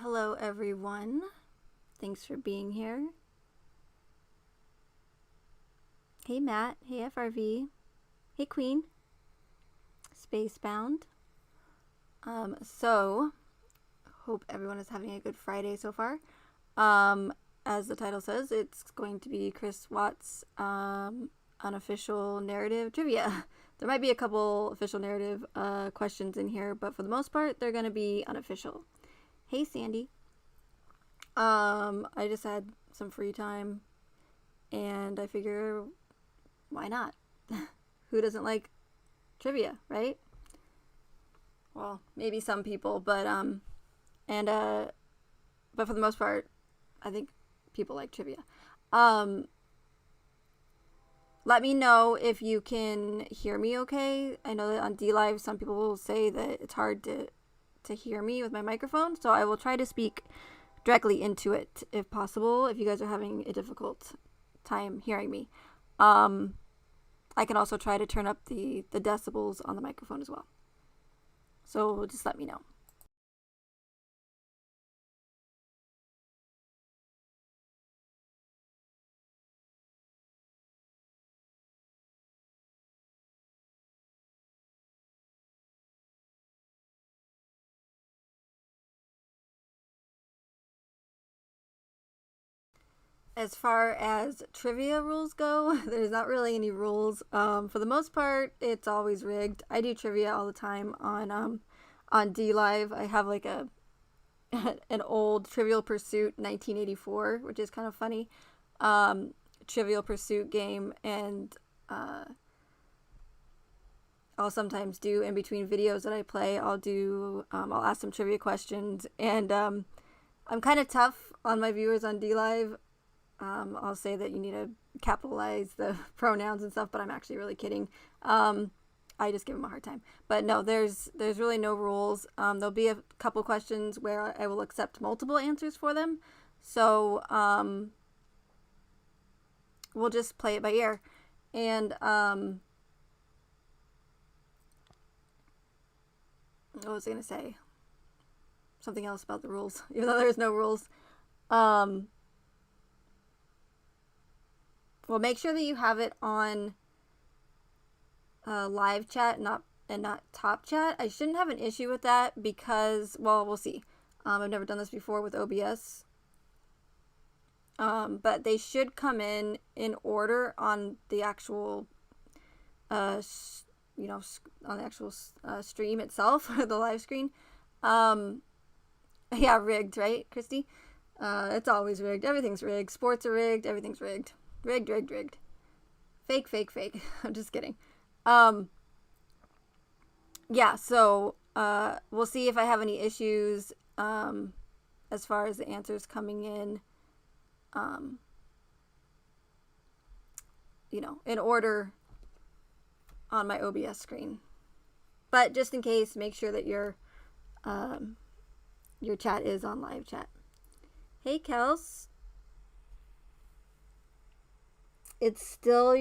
Hello, everyone. Thanks for being here. Hey, Matt. Hey, FRV. Hey, Queen. Spacebound. So, hope everyone is having a good Friday so far. As the title says, it's going to be Chris Watts' unofficial narrative trivia. There might be a couple official narrative questions in here, but for the most part, they're going to be unofficial. Hey, Sandy. I just had some free time, and I figure, why not? Who doesn't like trivia, right? Well, maybe some people, but for the most part, I think people like trivia. Let me know if you can hear me okay. I know that on DLive, some people will say that it's hard to hear me with my microphone, so I will try to speak directly into it if possible, if you guys are having a difficult time hearing me. I can also try to turn up the decibels on the microphone as well. So just let me know. As far as trivia rules go, there's not really any rules. For the most part, it's always rigged. I do trivia all the time on DLive. I have like an old Trivial Pursuit 1984, which is kind of funny. Trivial Pursuit game, and I'll sometimes do in between videos that I play. I'll ask some trivia questions, and I'm kind of tough on my viewers on DLive. I'll say that you need to capitalize the pronouns and stuff, but I'm actually really kidding. I just give them a hard time. But no, there's really no rules. There'll be a couple questions where I will accept multiple answers for them. So we'll just play it by ear. And what was I going to say? Something else about the rules, even though there's no rules. Well, make sure that you have it on live chat, not top chat. I shouldn't have an issue with that because, well, we'll see. I've never done this before with OBS. But they should come in order on the actual, on the actual stream itself, the live screen. Yeah, rigged, right, Christy? It's always rigged. Everything's rigged. Sports are rigged. Everything's rigged. Rigged. Fake. I'm just kidding. Yeah, so we'll see if I have any issues as far as the answers coming in, in order on my OBS screen. But just in case, make sure that your chat is on live chat. Hey, Kels. It's still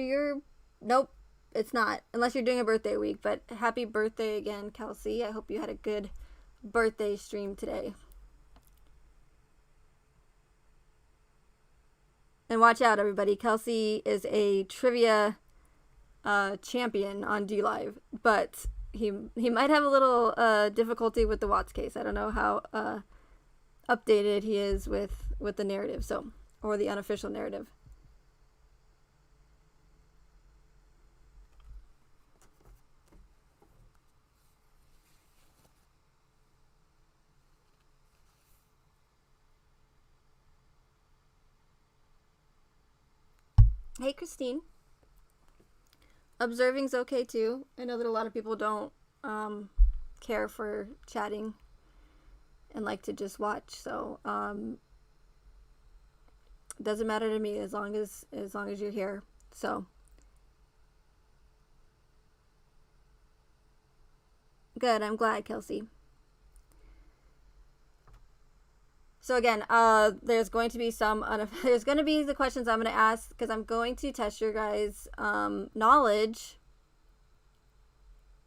nope, it's not, unless you're doing a birthday week. But happy birthday again, Kelsey. I hope you had a good birthday stream today. And watch out, everybody. Kelsey is a trivia champion on DLive, but he might have a little difficulty with the Watts case. I don't know how updated he is with the narrative, or the unofficial narrative. Hey, Christine. Observing's okay too. I know that a lot of people don't care for chatting and like to just watch, so it doesn't matter to me as long as you're here. So good. I'm glad, Kelsey. So again, there's going to be there's going to be the questions I'm going to ask because I'm going to test your guys' knowledge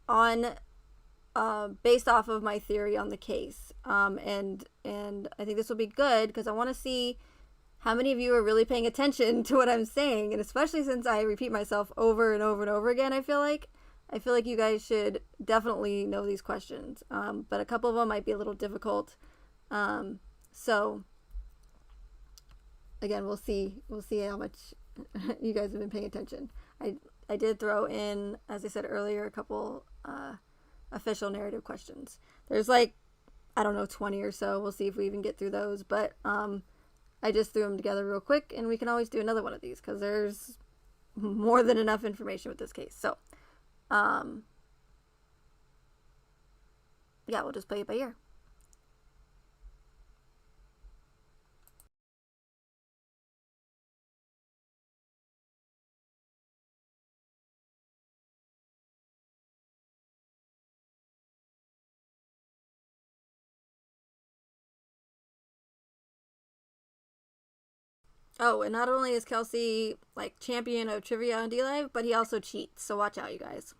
on based off of my theory on the case. And I think this will be good because I want to see how many of you are really paying attention to what I'm saying, and especially since I repeat myself over and over and over again, I feel like you guys should definitely know these questions. But a couple of them might be a little difficult. So again, we'll see how much you guys have been paying attention. I did throw in, as I said earlier, a couple official narrative questions. There's like, I don't know, 20 or so. We'll see if we even get through those. But I just threw them together real quick, and we can always do another one of these because there's more than enough information with this case. So, yeah, we'll just play it by ear. Oh, and not only is Kelsey like champion of trivia on DLive, but he also cheats. So watch out, you guys.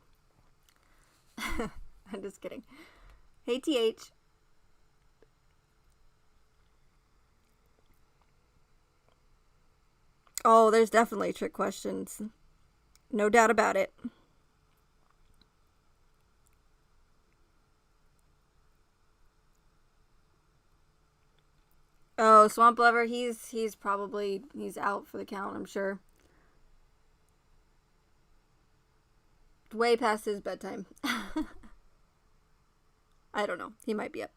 I'm just kidding. Hey, TH. Oh, there's definitely trick questions. No doubt about it. Oh, Swamp Lover, he's out for the count, I'm sure. Way past his bedtime. I don't know. He might be up.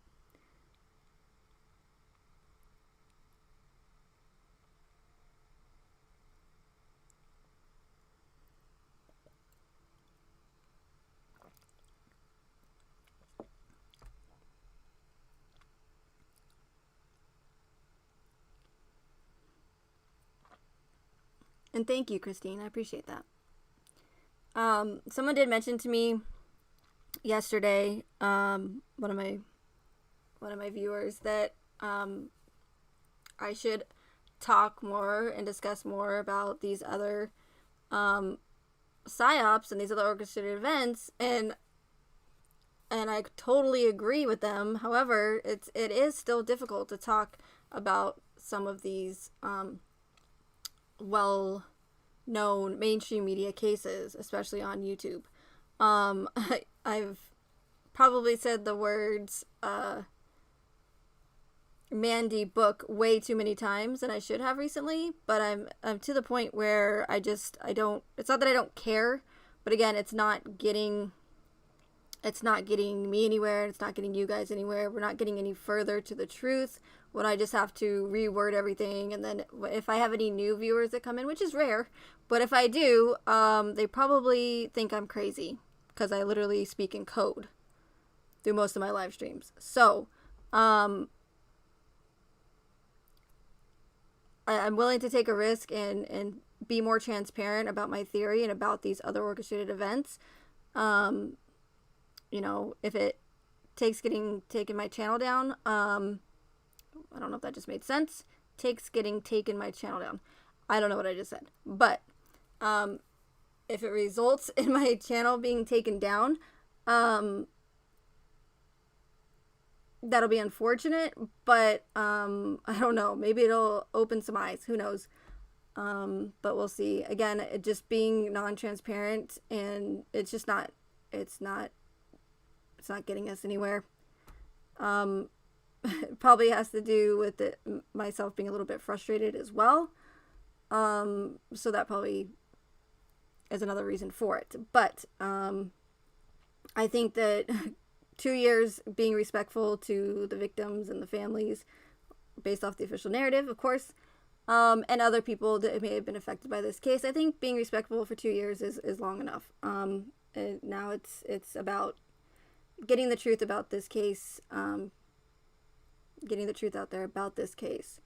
And thank you, Christine. I appreciate that. Someone did mention to me yesterday, one of my viewers, that I should talk more and discuss more about these other psyops and these other orchestrated events, and I totally agree with them. However, it is still difficult to talk about some of these well-known mainstream media cases, especially on YouTube. I've probably said the words Mandy book way too many times than I should have recently, but I'm to the point where I don't, it's not that I don't care, but again, it's not getting me anywhere, it's not getting you guys anywhere. We're not getting any further to the truth when I just have to reword everything. And then if I have any new viewers that come in, which is rare, but if I do, they probably think I'm crazy because I literally speak in code through most of my live streams. So I'm willing to take a risk and be more transparent about my theory and about these other orchestrated events. You know, if it takes taking my channel down, I don't know if that just made sense. Takes getting taken my channel down. I don't know what I just said. But if it results in my channel being taken down, that'll be unfortunate, but I don't know. Maybe it'll open some eyes. Who knows? But we'll see. Again, it just being non-transparent, and it's not getting us anywhere. It probably has to do with myself being a little bit frustrated as well. So that probably is another reason for it. But I think that 2 years being respectful to the victims and the families based off the official narrative, of course, and other people that may have been affected by this case, I think being respectful for 2 years is long enough. Now it's about getting the truth about this case, getting the truth out there about this case,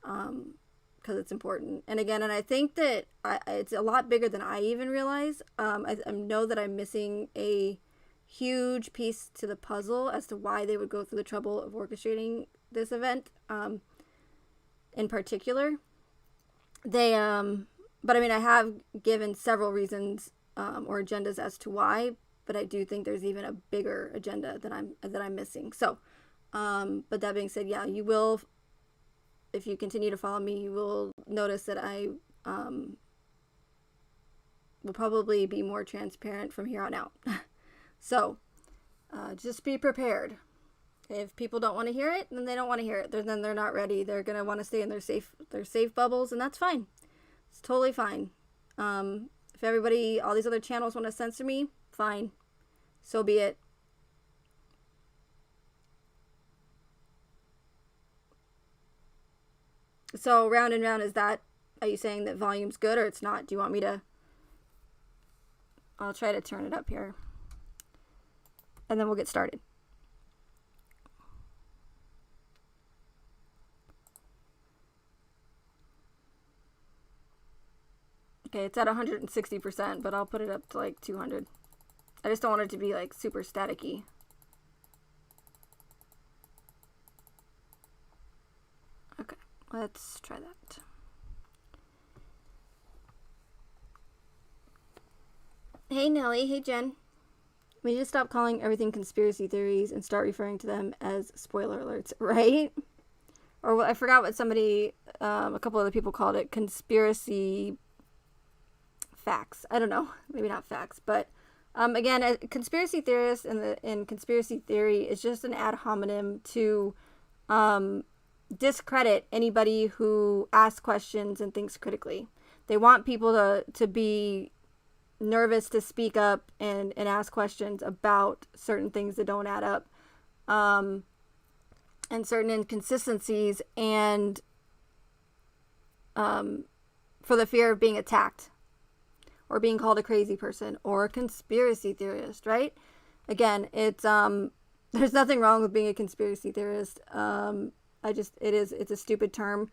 because it's important. And again, I think that it's a lot bigger than I even realize. I know that I'm missing a huge piece to the puzzle as to why they would go through the trouble of orchestrating this event, in particular. They, but I mean, I have given several reasons or agendas as to why, but I do think there's even a bigger agenda that I'm missing. So, but that being said, yeah, you will, if you continue to follow me, you will notice that I will probably be more transparent from here on out. So, just be prepared. If people don't want to hear it, then they don't want to hear it. Then they're not ready. They're gonna want to stay in their safe bubbles, and that's fine. It's totally fine. If everybody, all these other channels want to censor me, fine. So be it. So round and round, is that, are you saying that volume's good or it's not? Do you want me to, I'll try to turn it up here. And then we'll get started. Okay, it's at 160%, but I'll put it up to like 200. I just don't want it to be like super staticky. Okay, let's try that. Hey Nelly, hey Jen. We need to stop calling everything conspiracy theories and start referring to them as spoiler alerts, right? Or I forgot what somebody, a couple other people called it, conspiracy facts. I don't know, maybe not facts, but again, a conspiracy theorist in conspiracy theory is just an ad hominem to discredit anybody who asks questions and thinks critically. They want people to be nervous to speak up and ask questions about certain things that don't add up, and certain inconsistencies, and for the fear of being attacked or being called a crazy person or a conspiracy theorist, right? Again, it's there's nothing wrong with being a conspiracy theorist. It's a stupid term.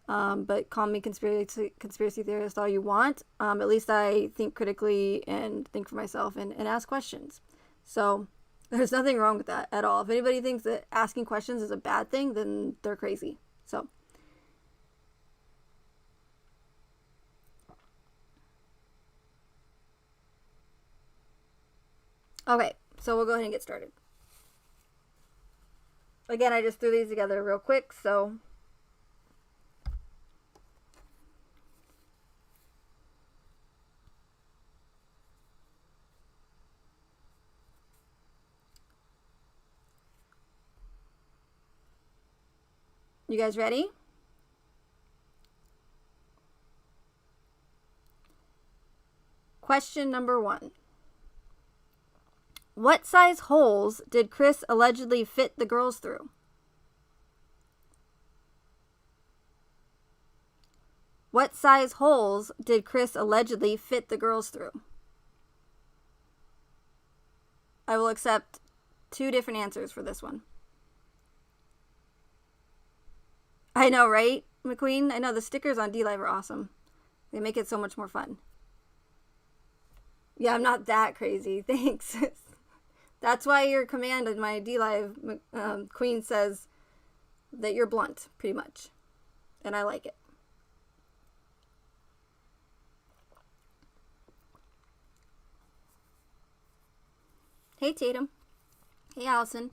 But call me conspiracy theorist all you want. At least I think critically and think for myself and ask questions. So there's nothing wrong with that at all. If anybody thinks that asking questions is a bad thing, then they're crazy. So okay, so we'll go ahead and get started. Again, I just threw these together real quick, so you guys ready? Question number 1. What size holes did Chris allegedly fit the girls through? What size holes did Chris allegedly fit the girls through? I will accept 2 different answers for this one. I know, right, McQueen? I know, the stickers on DLive are awesome. They make it so much more fun. Yeah, I'm not that crazy. Thanks. That's why your command in my DLive, Queen, says that you're blunt, pretty much. And I like it. Hey, Tatum. Hey, Allison.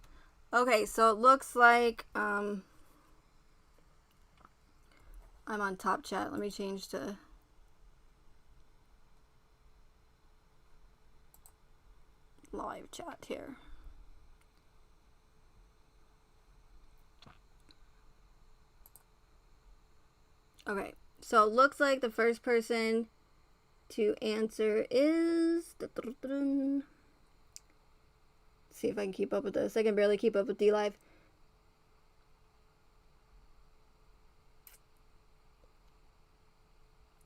Okay, so it looks like I'm on top chat. Let me change to live chat here. Okay, so it looks like the first person to answer is, let's see if I can keep up with this. I can barely keep up with DLive.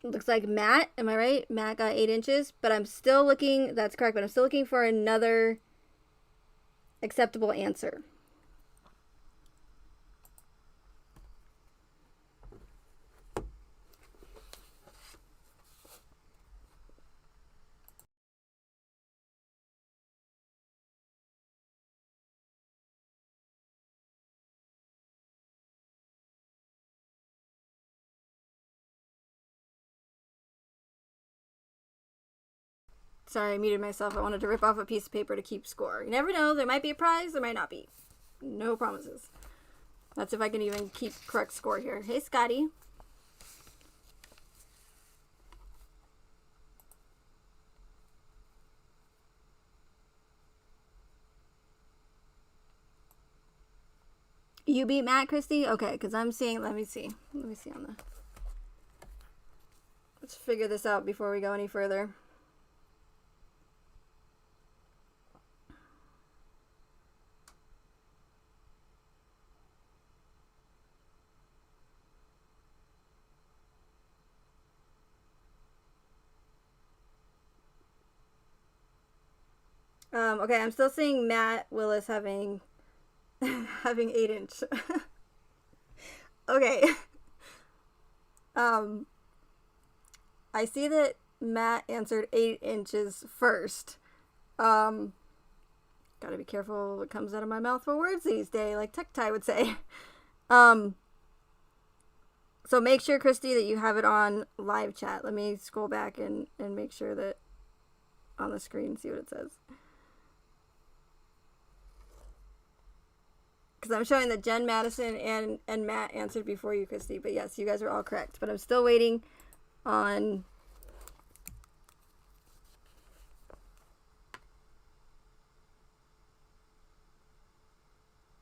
Looks like Matt, am I right? Matt got 8 inches, but I'm still looking, that's correct, but I'm still looking for another acceptable answer. Sorry, I muted myself. I wanted to rip off a piece of paper to keep score. You never know. There might be a prize. There might not be. No promises. That's if I can even keep correct score here. Hey, Scotty. You beat Matt, Christy? Okay, because I'm seeing... Let me see on the... Let's figure this out before we go any further. Okay, I'm still seeing Matt Willis having 8-inch. Okay. I see that Matt answered 8 inches first. Gotta be careful what comes out of my mouth for words these days, like Tech Tie would say. So make sure, Christy, that you have it on live chat. Let me scroll back and make sure that on the screen, see what it says. Because I'm showing that Jen, Madison, and Matt answered before you, Christy. But yes, you guys are all correct. But I'm still waiting on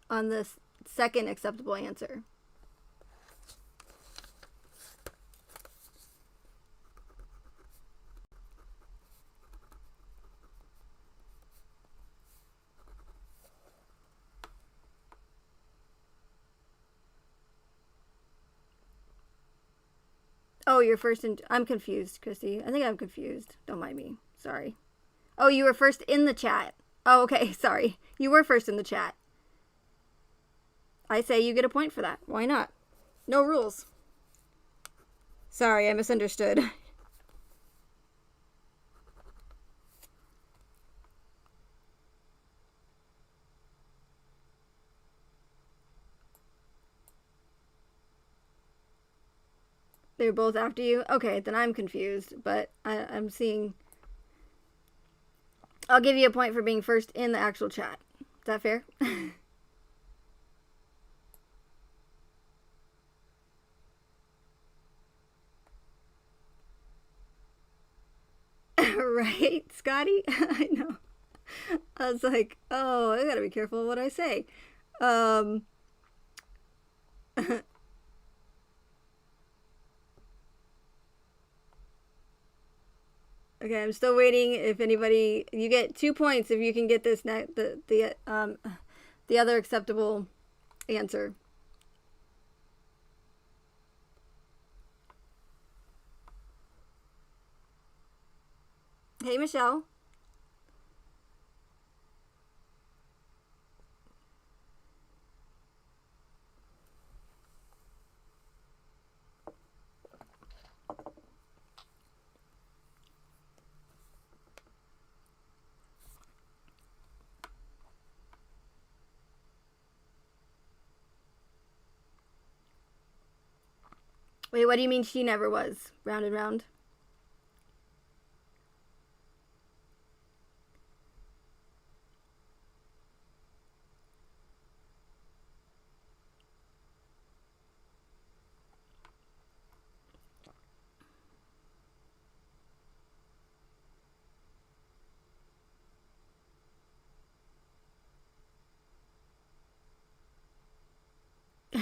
the second acceptable answer. Oh, you're first in... I'm confused, Christy. I think I'm confused. Don't mind me. Sorry. Oh, you were first in the chat. Oh, okay. Sorry. You were first in the chat. I say you get a point for that. Why not? No rules. Sorry, I misunderstood. They're both after you? Okay, then I'm confused, but I'm seeing... I'll give you a point for being first in the actual chat. Is that fair? Right, Scotty? I know. I was like, oh, I gotta be careful what I say. Okay, I'm still waiting. If anybody, you get 2 points if you can get this the other acceptable answer. Hey, Michelle. Wait, what do you mean she never was? Round and round?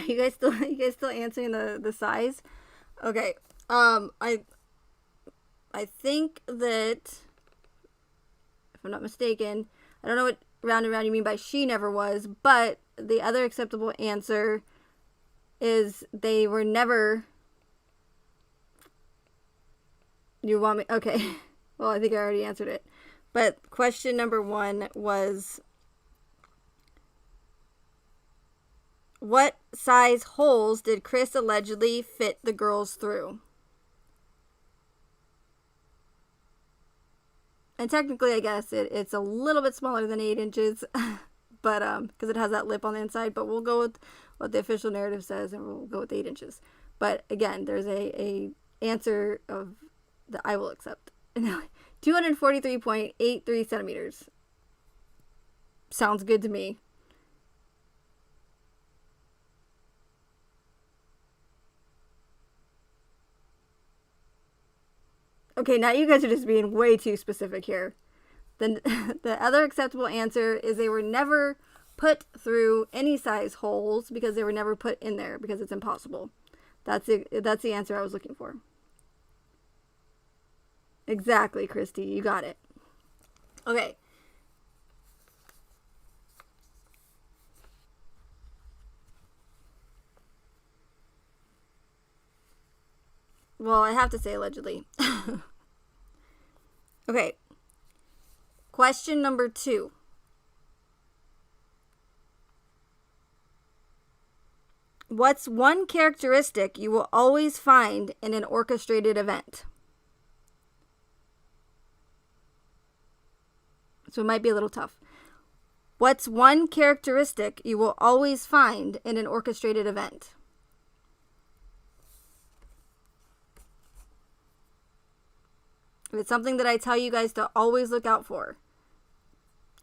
You guys still answering the size? Okay. I think that, if I'm not mistaken, I don't know what round and round you mean by she never was, but the other acceptable answer is they were never... You want me... Okay. Well, I think I already answered it. But question number 1 was... What size holes did Chris allegedly fit the girls through? And technically, I guess it's a little bit smaller than 8 inches, but because it has that lip on the inside. But we'll go with what the official narrative says, and we'll go with 8 inches. But again, there's a answer of that I will accept. 243.83 centimeters. Sounds good to me. Okay, now you guys are just being way too specific here. The other acceptable answer is they were never put through any size holes because they were never put in there because it's impossible. That's the answer I was looking for. Exactly, Christy. You got it. Okay. Well, I have to say allegedly. Okay. Question number 2. What's one characteristic you will always find in an orchestrated event? So it might be a little tough. What's one characteristic you will always find in an orchestrated event? It's something that I tell you guys to always look out for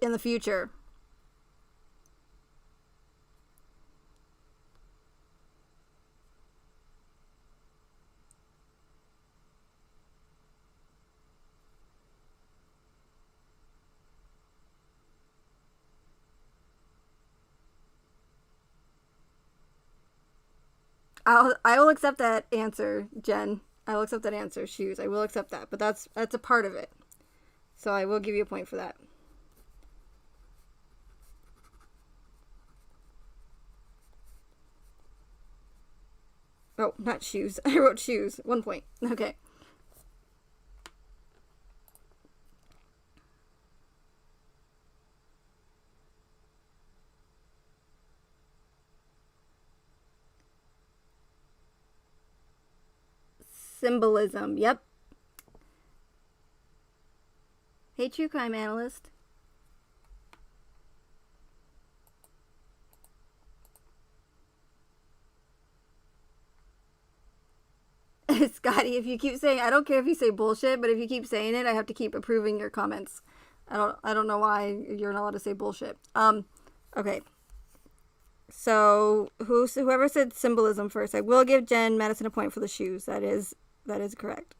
in the future. I will accept that answer, Jen. I will accept that answer, shoes. I will accept that, but that's a part of it. So I will give you a point for that. Oh, not shoes. I wrote shoes. 1 point. Okay. Symbolism. Yep. Hey, true crime analyst. Scotty, if you keep saying, I don't care if you say bullshit, but if you keep saying it, I have to keep approving your comments. I don't know why you're not allowed to say bullshit. Okay. So whoever said symbolism first, I will give Jen Madison a point for the shoes. That is correct.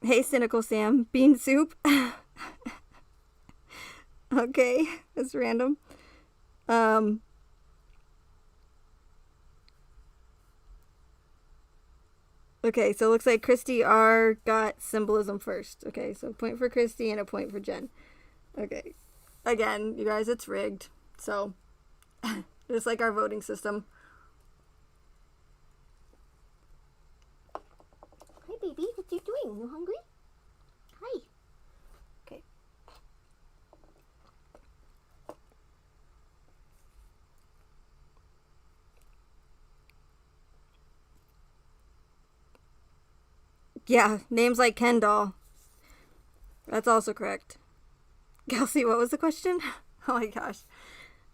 Hey, cynical Sam, bean soup. Okay, that's random. Okay, so it looks like Christy R got symbolism first. Okay, so a point for Christy and a point for Jen. Okay. Again, you guys, it's rigged. So, just like our voting system. Hi, baby. What you doing? You hungry? Hi. Okay. Yeah, names like Ken doll. That's also correct. Kelsey, what was the question? Oh my gosh.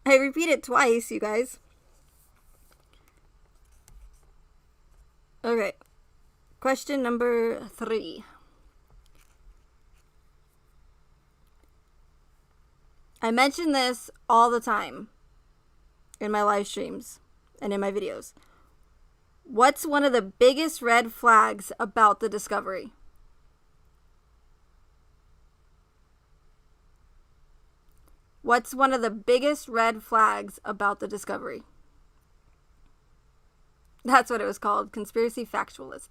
I repeat it twice, you guys. Okay. Question number 3. I mention this all the time in my live streams and in my videos. What's one of the biggest red flags about the discovery? What's one of the biggest red flags about the discovery? That's what it was called, conspiracy factualist.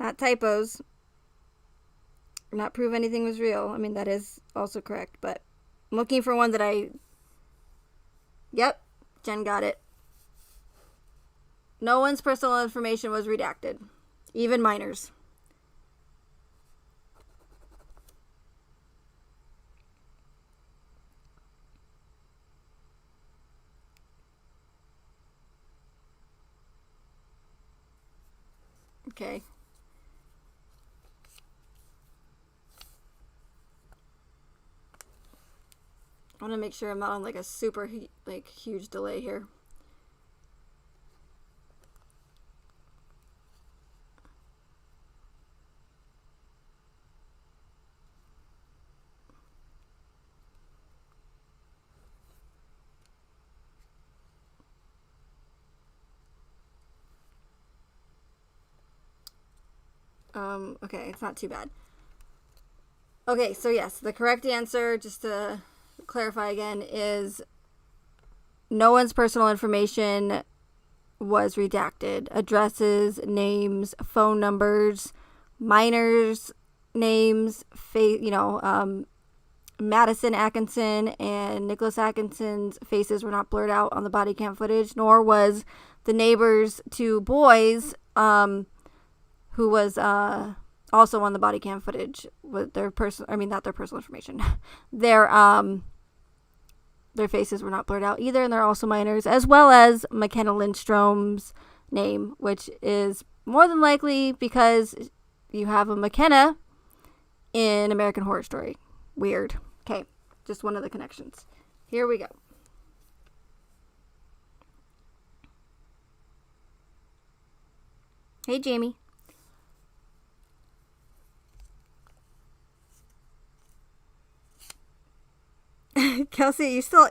Not typos. Not prove anything was real. I mean, that is also correct, but I'm looking for one that Yep, Jen got it. No one's personal information was redacted, even minors. want to make sure I'm not on like a super huge delay here. Okay, it's not too bad. Okay, so yes, the correct answer, just to clarify again, is no one's personal information was redacted. Addresses, names, phone numbers, minors' names, Madison Atkinson and Nicholas Atkinson's faces were not blurred out on the body cam footage, nor was the neighbors' two boys, who was also on the body cam footage with their not their personal information. Their faces were not blurred out either, and they're also minors, as well as McKenna Lindstrom's name, which is more than likely because you have a McKenna in American Horror Story. Weird. Okay, just one of the connections. Here we go. Hey, Jamie. Kelsey, you still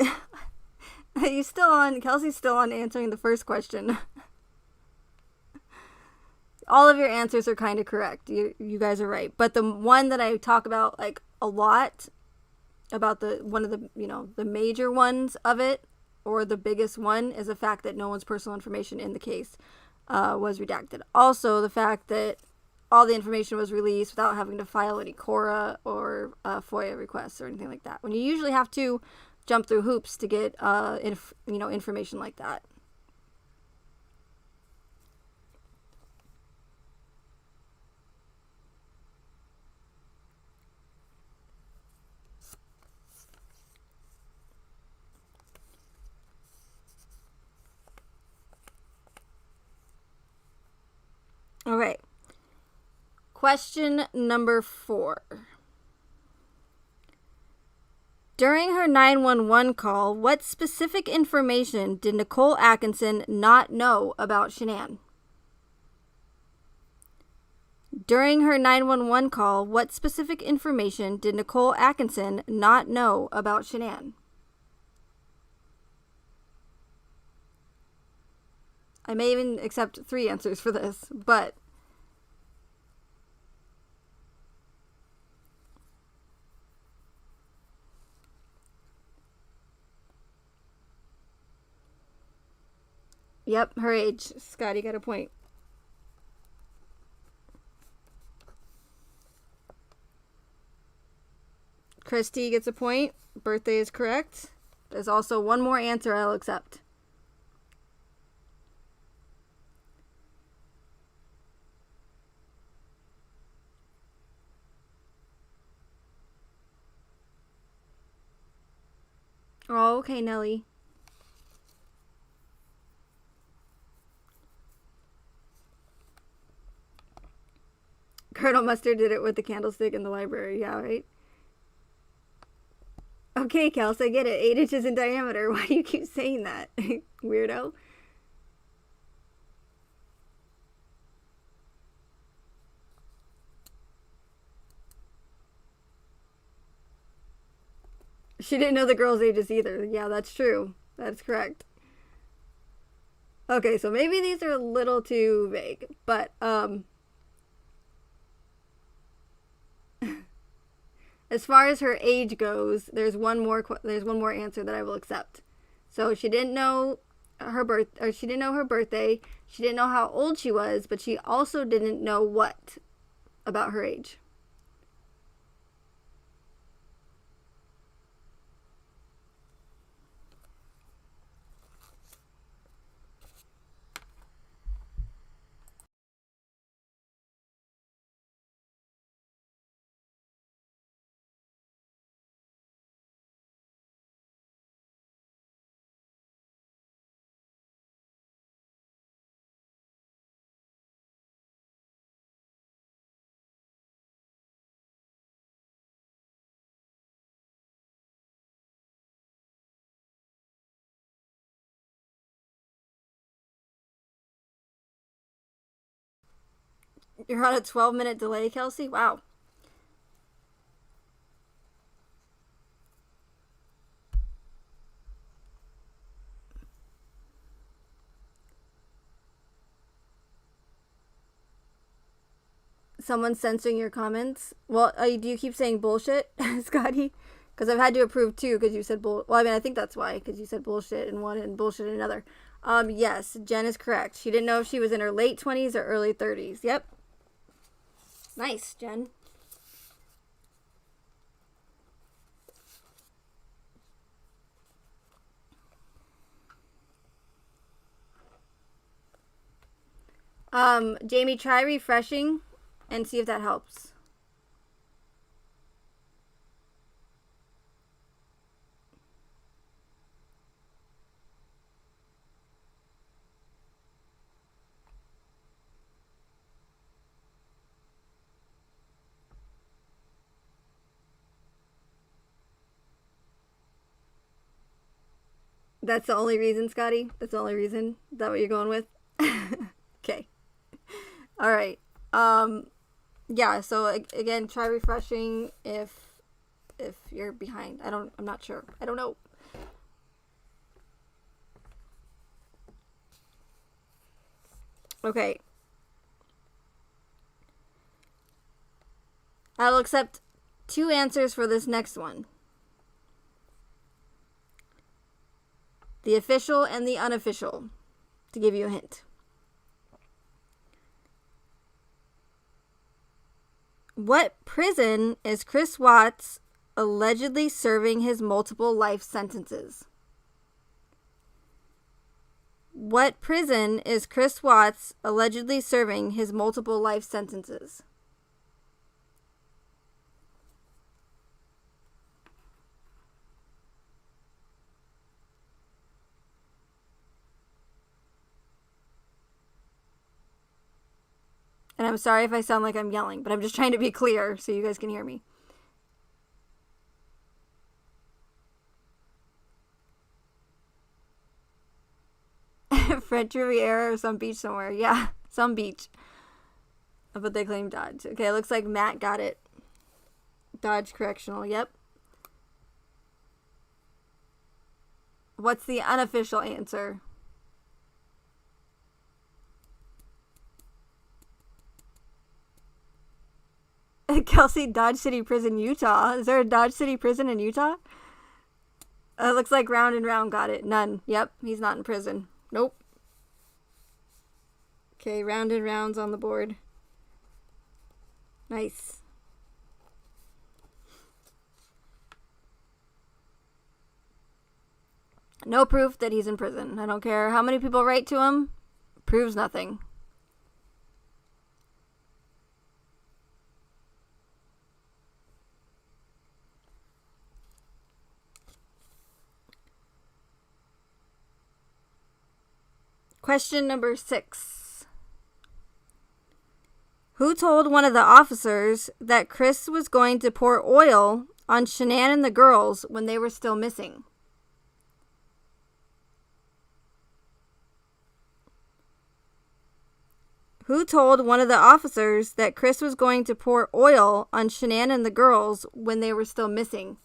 on? Kelsey's still on answering the first question. All of your answers are kind of correct. You guys are right. But the one that I talk about like a lot, about one of the, the major ones of it, or the biggest one, is the fact that no one's personal information in the case was redacted. Also, the fact that all the information was released without having to file any CORA or FOIA requests or anything like that, when you usually have to jump through hoops to get information like that. All right. Question number 4. During her 911 call, what specific information did Nicole Atkinson not know about Shenan? During her 911 call, what specific information did Nicole Atkinson not know about Shenan? I may even accept 3 answers for this, but yep, her age. Scotty got a point. Christy gets a point. Birthday is correct. There's also one more answer I'll accept. Oh, okay, Nelly. Colonel Mustard did it with the candlestick in the library. Yeah, right? Okay, Kels, I get it. 8 inches in diameter. Why do you keep saying that? Weirdo. She didn't know the girls' ages either. Yeah, that's true. That's correct. Okay, so maybe these are a little too vague, but as far as her age goes, there's one more answer that I will accept. So she didn't know her birthday. She didn't know how old she was, but she also didn't know what about her age. You're on a 12-minute delay, Kelsey? Wow. Someone's censoring your comments. Well, do you keep saying bullshit, Scotty? Because I've had to approve two because you said bull. Well, I mean, I think that's why, because you said bullshit in one and bullshit in another. Yes, Jen is correct. She didn't know if she was in her late 20s or early 30s. Yep. Nice, Jen. Jamie, try refreshing and see if that helps. That's the only reason, Scotty? That's the only reason? Is that what you're going with? Okay. All right. Yeah, so again, try refreshing if you're behind. I'm not sure. I don't know. Okay. I'll accept 2 answers for this next one. The official and the unofficial, to give you a hint. What prison is Chris Watts allegedly serving his multiple life sentences? What prison is Chris Watts allegedly serving his multiple life sentences? And I'm sorry if I sound like I'm yelling, but I'm just trying to be clear so you guys can hear me. French Riviera or some beach somewhere. Yeah, some beach. But they claim Dodge. Okay, it looks like Matt got it. Dodge Correctional, yep. What's the unofficial answer? Kelsey, Dodge City Prison, Utah. Is there a Dodge City Prison in Utah? It looks like Round and Round got it. None. Yep, he's not in prison. Nope. Okay, Round and Round's on the board. Nice. No proof that he's in prison. I don't care how many people write to him. Proves nothing. Question number 6. Who told one of the officers that Chris was going to pour oil on Shenan and the girls when they were still missing? Who told one of the officers that Chris was going to pour oil on Shenan and the girls when they were still missing?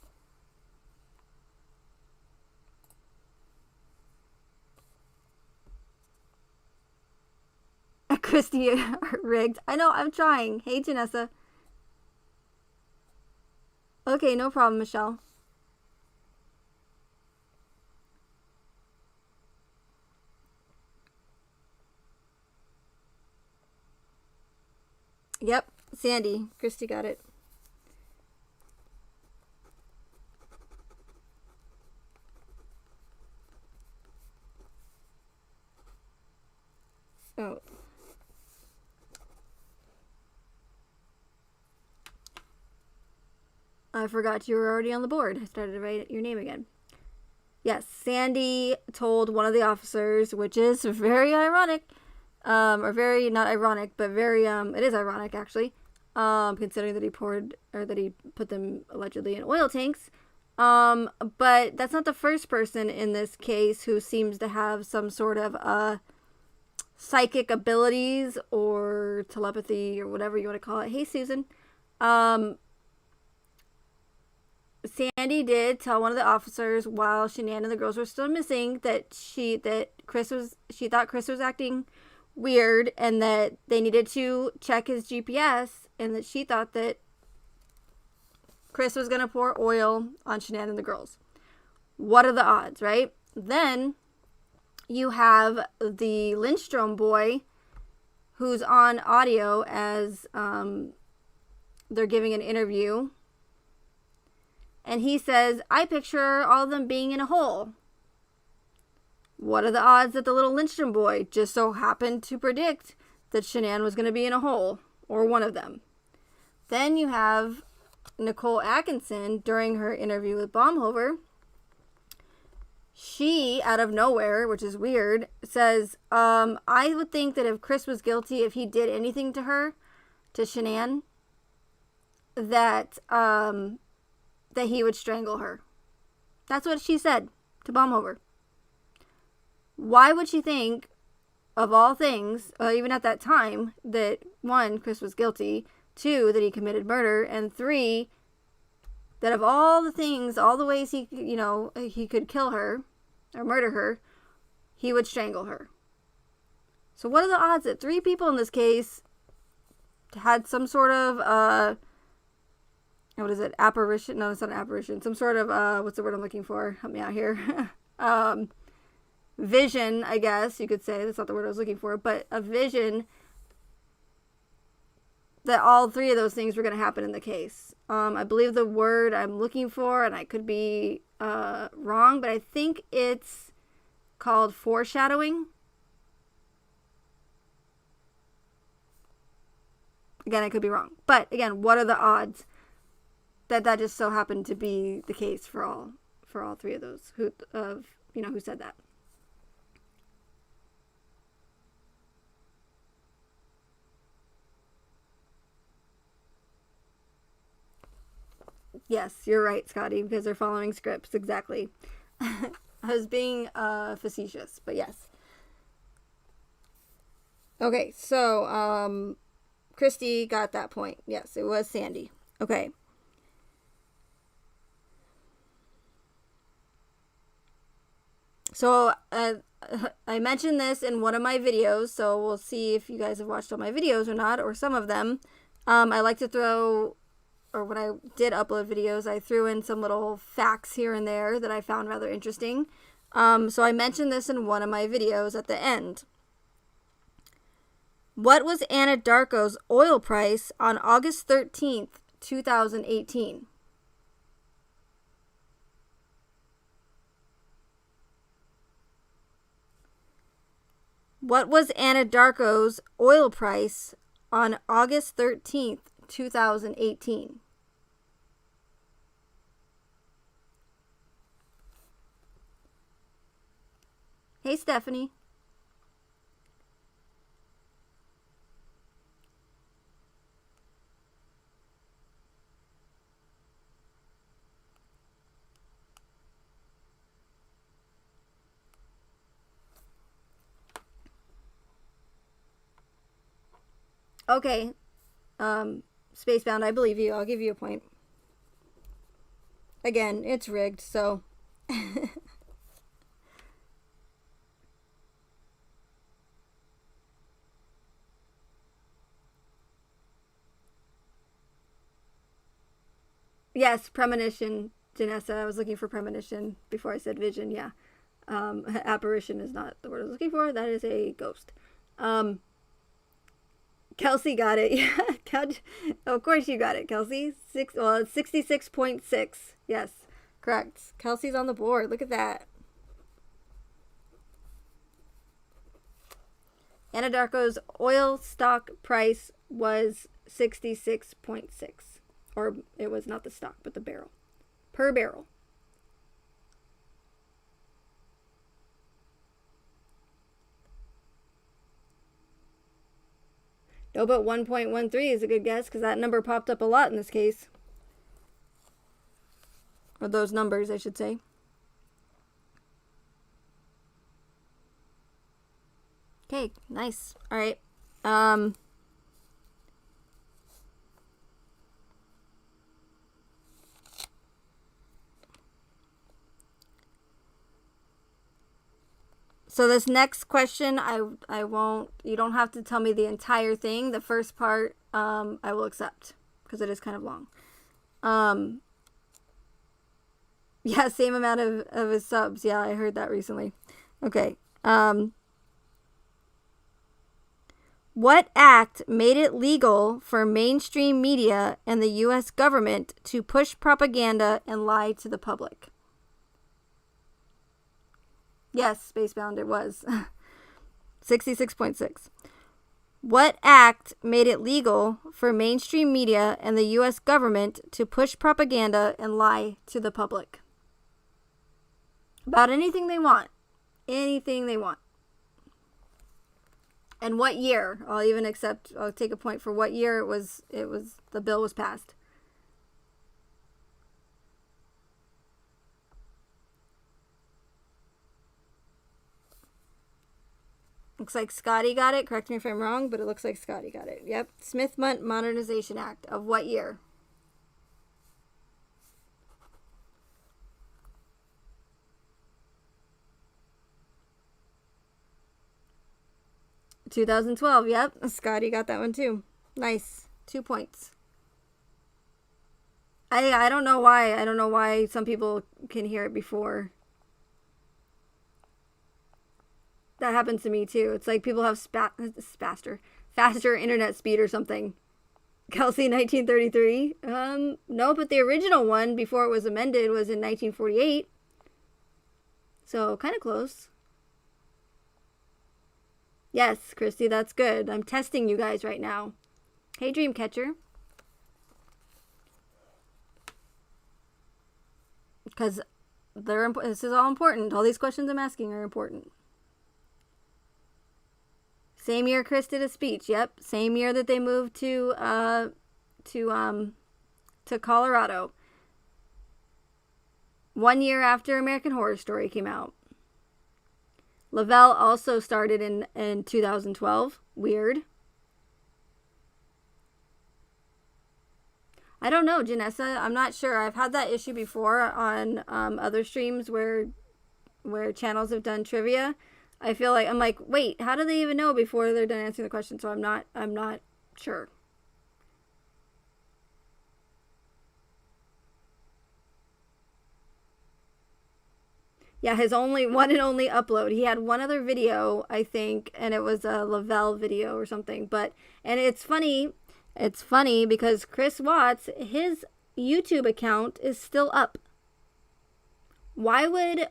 Christy rigged. I know, I'm trying. Hey, Janessa. Okay, no problem, Michelle. Yep, Sandy. Christy got it. Oh. I forgot you were already on the board. I started to write your name again. Yes, Sandy told one of the officers, which is very ironic, or very, not ironic, but very, it is ironic actually, considering that he put them allegedly in oil tanks. But that's not the first person in this case who seems to have some sort of, psychic abilities or telepathy or whatever you want to call it. Hey, Susan. Sandy did tell one of the officers while Shenan and the girls were still missing that she thought Chris was acting weird and that they needed to check his GPS, and that she thought that Chris was going to pour oil on Shenan and the girls. What are the odds, right? Then you have the Lindstrom boy who's on audio as they're giving an interview. And he says, I picture all of them being in a hole. What are the odds that the little Lindstrom boy just so happened to predict that Shenan was going to be in a hole? Or one of them. Then you have Nicole Atkinson during her interview with Baumhover. She, out of nowhere, which is weird, says, I would think that if Chris was guilty, if he did anything to her, to Shenan, that he would strangle her. That's what she said to Baumhover. Why would she think, of all things, even at that time, that 1, Chris was guilty, 2, that he committed murder, and 3, that of all the things, all the ways he could kill her or murder her, he would strangle her? So what are the odds that 3 people in this case had some sort of what is it? Apparition? No, it's not an apparition. Some sort of, what's the word I'm looking for? Help me out here. Vision, I guess you could say. That's not the word I was looking for. But a vision that all 3 of those things were going to happen in the case. I believe the word I'm looking for, and I could be wrong, but I think it's called foreshadowing. Again, I could be wrong. But again, what are the odds that just so happened to be the case for all 3 of those who said that? Yes, you're right, Scotty, because they're following scripts. Exactly. I was being facetious, but yes. Okay, so Christy got that point. Yes, it was Sandy. Okay. So I mentioned this in one of my videos, so we'll see if you guys have watched all my videos or not, or some of them. I like to throw, or when I did upload videos, I threw in some little facts here and there that I found rather interesting. So I mentioned this in one of my videos at the end. What was Anadarko's oil price on August 13th, 2018? What was Anadarko's oil price on August 13th, 2018? Hey, Stephanie. Okay, Spacebound, I believe you. I'll give you a point. Again, it's rigged, so... Yes, premonition, Janessa. I was looking for premonition before I said vision, yeah. Apparition is not the word I was looking for. That is a ghost. Kelsey got it. Yeah, of course you got it, Kelsey. It's 66.6. Yes, correct. Kelsey's on the board. Look at that. Anadarko's oil stock price was 66.6. Or it was not the stock, but the barrel. Per barrel. No, but 1.13 is a good guess because that number popped up a lot in this case. Or those numbers, I should say. Okay, nice. All right. So this next question, I won't, you don't have to tell me the entire thing. The first part, I will accept because it is kind of long. Yeah, same amount of his subs. Yeah, I heard that recently. Okay. What act made it legal for mainstream media and the U.S. government to push propaganda and lie to the public? Yes, Spacebound, it was. 66.6. What act made it legal for mainstream media and the U.S. government to push propaganda and lie to the public? About anything they want. Anything they want. And what year? I'll take a point for what year the bill was passed. Looks like Scotty got it. Correct me if I'm wrong, but it looks like Scotty got it. Yep. Smith-Mundt Modernization Act. Of what year? (2012). Yep. Scotty got that one too. Nice. 2 points. I don't know why. I don't know why some people can hear it before. That happens to me too. It's like people have faster internet speed or something. Kelsey, 1933. No, but the original one before it was amended was in 1948. So kind of close. Yes, Christy, that's good. I'm testing you guys right now. Hey, Dreamcatcher. Because this is all important. All these questions I'm asking are important. Same year Chris did a speech. Yep. Same year that they moved to Colorado. 1 year after American Horror Story came out. Lavelle also started in 2012. Weird. I don't know, Janessa. I'm not sure. I've had that issue before on other streams where channels have done trivia. I feel like I'm like, wait, how do they even know before they're done answering the question? So I'm not sure. Yeah, his one and only upload. He had one other video, I think, and it was a Lavelle video or something. And it's funny because Chris Watts, his YouTube account is still up. Why would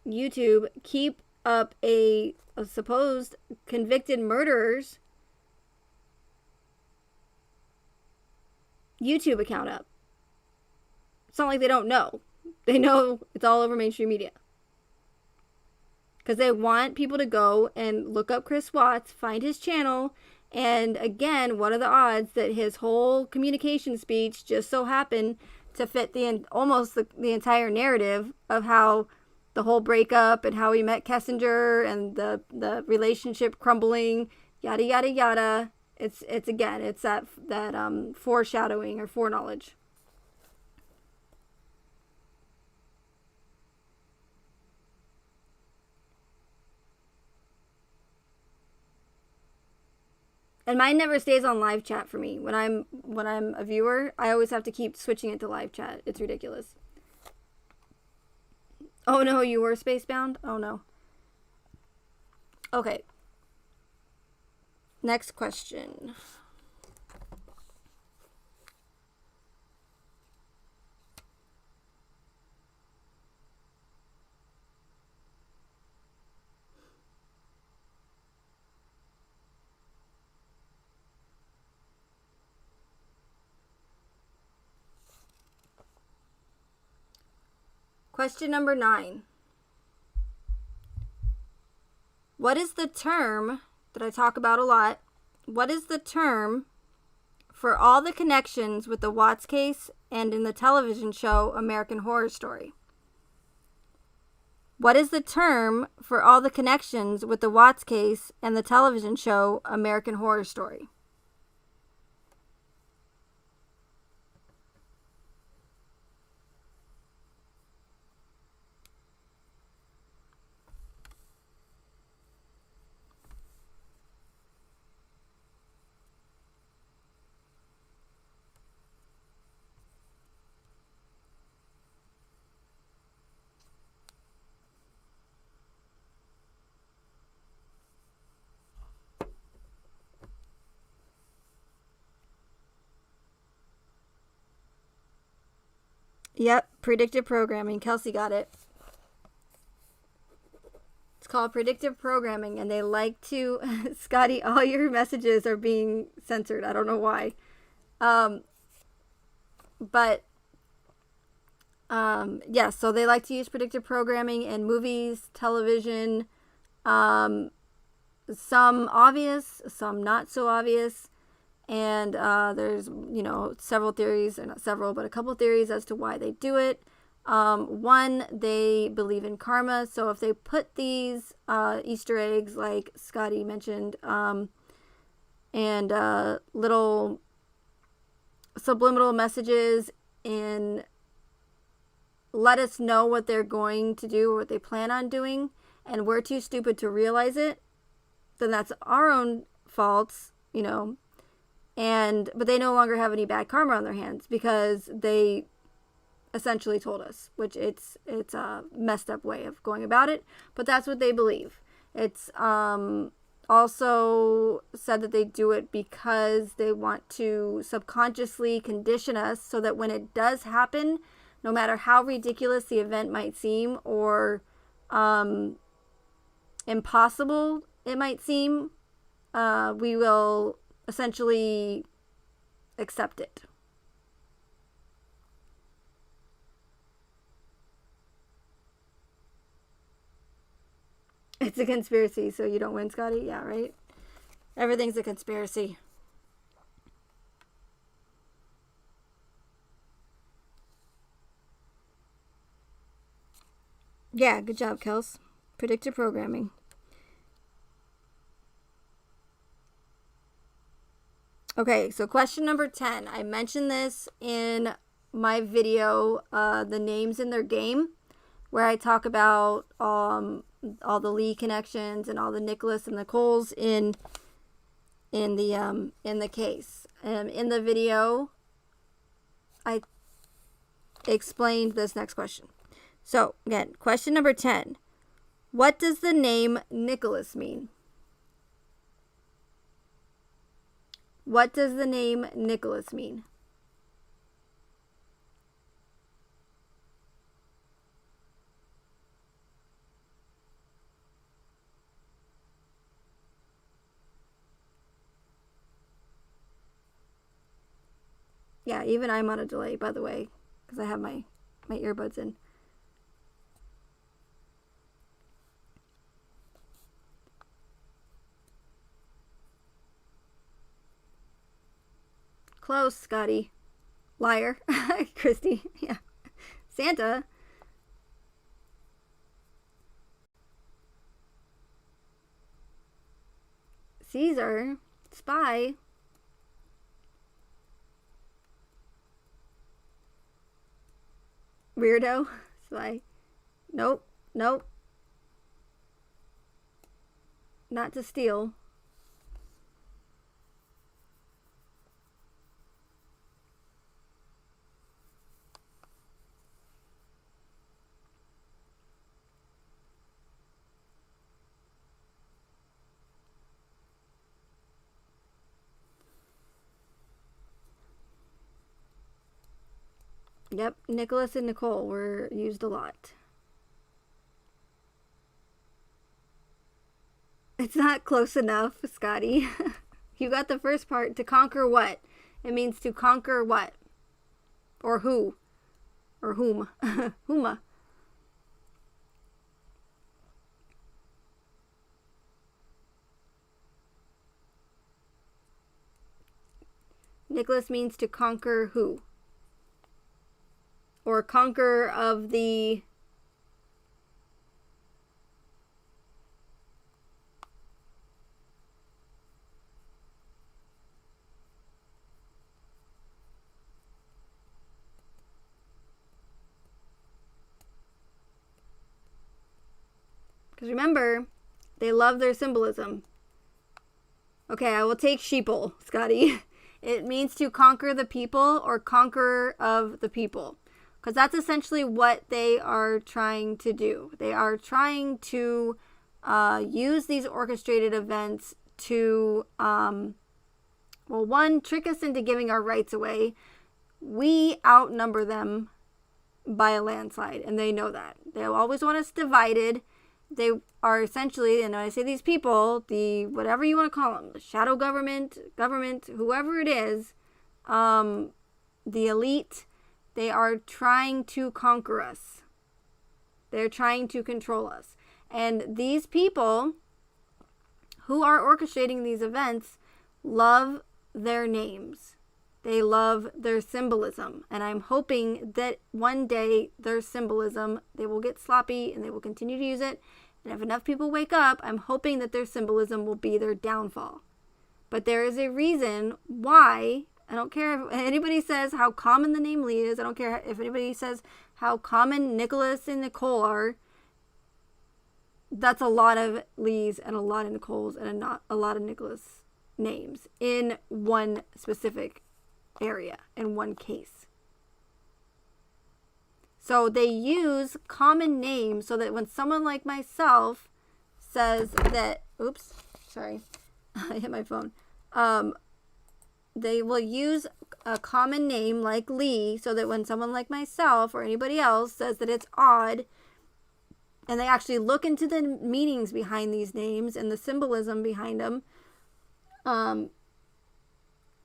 YouTube keep up a supposed convicted murderer's YouTube account up? It's not like they don't know. They know it's all over mainstream media. Because they want people to go and look up Chris Watts, find his channel, and again, what are the odds that his whole communication speech just so happened to fit almost the entire narrative of how the whole breakup and how he met Kessinger and the relationship crumbling, yada yada yada. It's that foreshadowing or foreknowledge. And mine never stays on live chat for me. When I'm a viewer, I always have to keep switching it to live chat. It's ridiculous. Oh no, you were spacebound? Oh no. Okay. Next question. Question number 9. What is the term that I talk about a lot? What is the term for all the connections with the Watts case and in the television show American Horror Story? What is the term for all the connections with the Watts case and the television show American Horror Story? Yep, predictive programming. Kelsey got it. It's called predictive programming, and they like to... Scotty, all your messages are being censored. I don't know why. Yeah, so they like to use predictive programming in movies, television, some obvious, some not so obvious. And there's, several theories, or not several, but a couple theories as to why they do it. One, they believe in karma. So if they put these Easter eggs, like Scotty mentioned, and little subliminal messages in, let us know what they're going to do or what they plan on doing, and we're too stupid to realize it, then that's our own faults, but they no longer have any bad karma on their hands because they essentially told us, which it's a messed up way of going about it, but that's what they believe. It's also said that they do it because they want to subconsciously condition us so that when it does happen, no matter how ridiculous the event might seem or impossible it might seem, we will essentially accept it. It's a conspiracy, so you don't win, Scotty? Yeah, right? Everything's a conspiracy. Yeah, good job, Kels. Predictive programming. Okay, so question number 10. I mentioned this in my video, The Names in Their Game, where I talk about all the Lee connections and all the Nicholas and Nicole's in the case. In the video, I explained this next question. So, again, question number 10. What does the name Nicholas mean? What does the name Nicholas mean? Yeah, even I'm on a delay, by the way, because I have my earbuds in. Close, Scotty. Liar. Christy. Yeah. Santa. Caesar. Spy. Weirdo. Spy. Nope. Nope. Not to steal. Yep, Nicholas and Nicole were used a lot. It's not close enough, Scotty. You got the first part. To conquer what? It means to conquer what? Or who? Or whom? Whoma. Nicholas means to conquer who? Or conquer of the Because remember, they love their symbolism. Okay, I will take sheeple, Scotty. It means to conquer the people or conqueror of the people. Because that's essentially what they are trying to do. They are trying to use these orchestrated events to, one, trick us into giving our rights away. We outnumber them by a landslide, and they know that. They always want us divided. They are essentially, and when I say these people, the whatever you want to call them, the shadow government, whoever it is, the elite, they are trying to conquer us. They're trying to control us. And these people who are orchestrating these events love their names. They love their symbolism. And I'm hoping that one day their symbolism, they will get sloppy and they will continue to use it. And if enough people wake up, I'm hoping that their symbolism will be their downfall. But there is a reason why. I don't care if anybody says how common the name Lee is. I don't care if anybody says how common Nicholas and Nicole are. That's a lot of Lees and a lot of Nicoles and a lot of Nicholas names in one specific area, in one case. So they use common names so that when someone like myself says that, oops, sorry, I hit my phone. They will use a common name like Lee so that when someone like myself or anybody else says that it's odd, and they actually look into the meanings behind these names and the symbolism behind them, and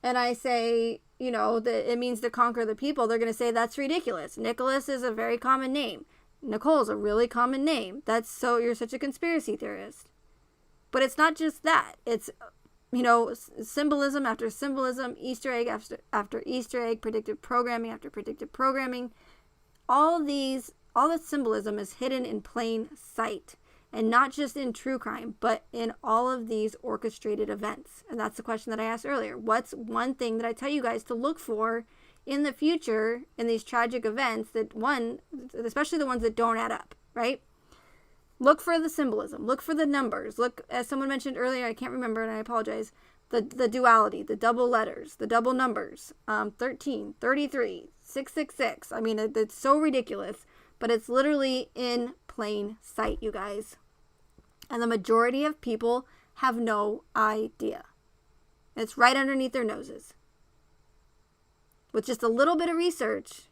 I say, that it means to conquer the people, they're going to say that's ridiculous. Nicholas is a very common name. Nicole's a really common name. You're such a conspiracy theorist. But it's not just that. It's, symbolism after symbolism, Easter egg after Easter egg, predictive programming after predictive programming. All the symbolism is hidden in plain sight. And not just in true crime, but in all of these orchestrated events. And that's the question that I asked earlier. What's one thing that I tell you guys to look for in the future in these tragic events especially the ones that don't add up, right? Look for the symbolism. Look for the numbers. Look, as someone mentioned earlier, I can't remember and I apologize, the duality, the double letters, the double numbers, 13, 33, 666. I mean, it's so ridiculous, but it's literally in plain sight, you guys. And the majority of people have no idea. It's right underneath their noses. With just a little bit of research,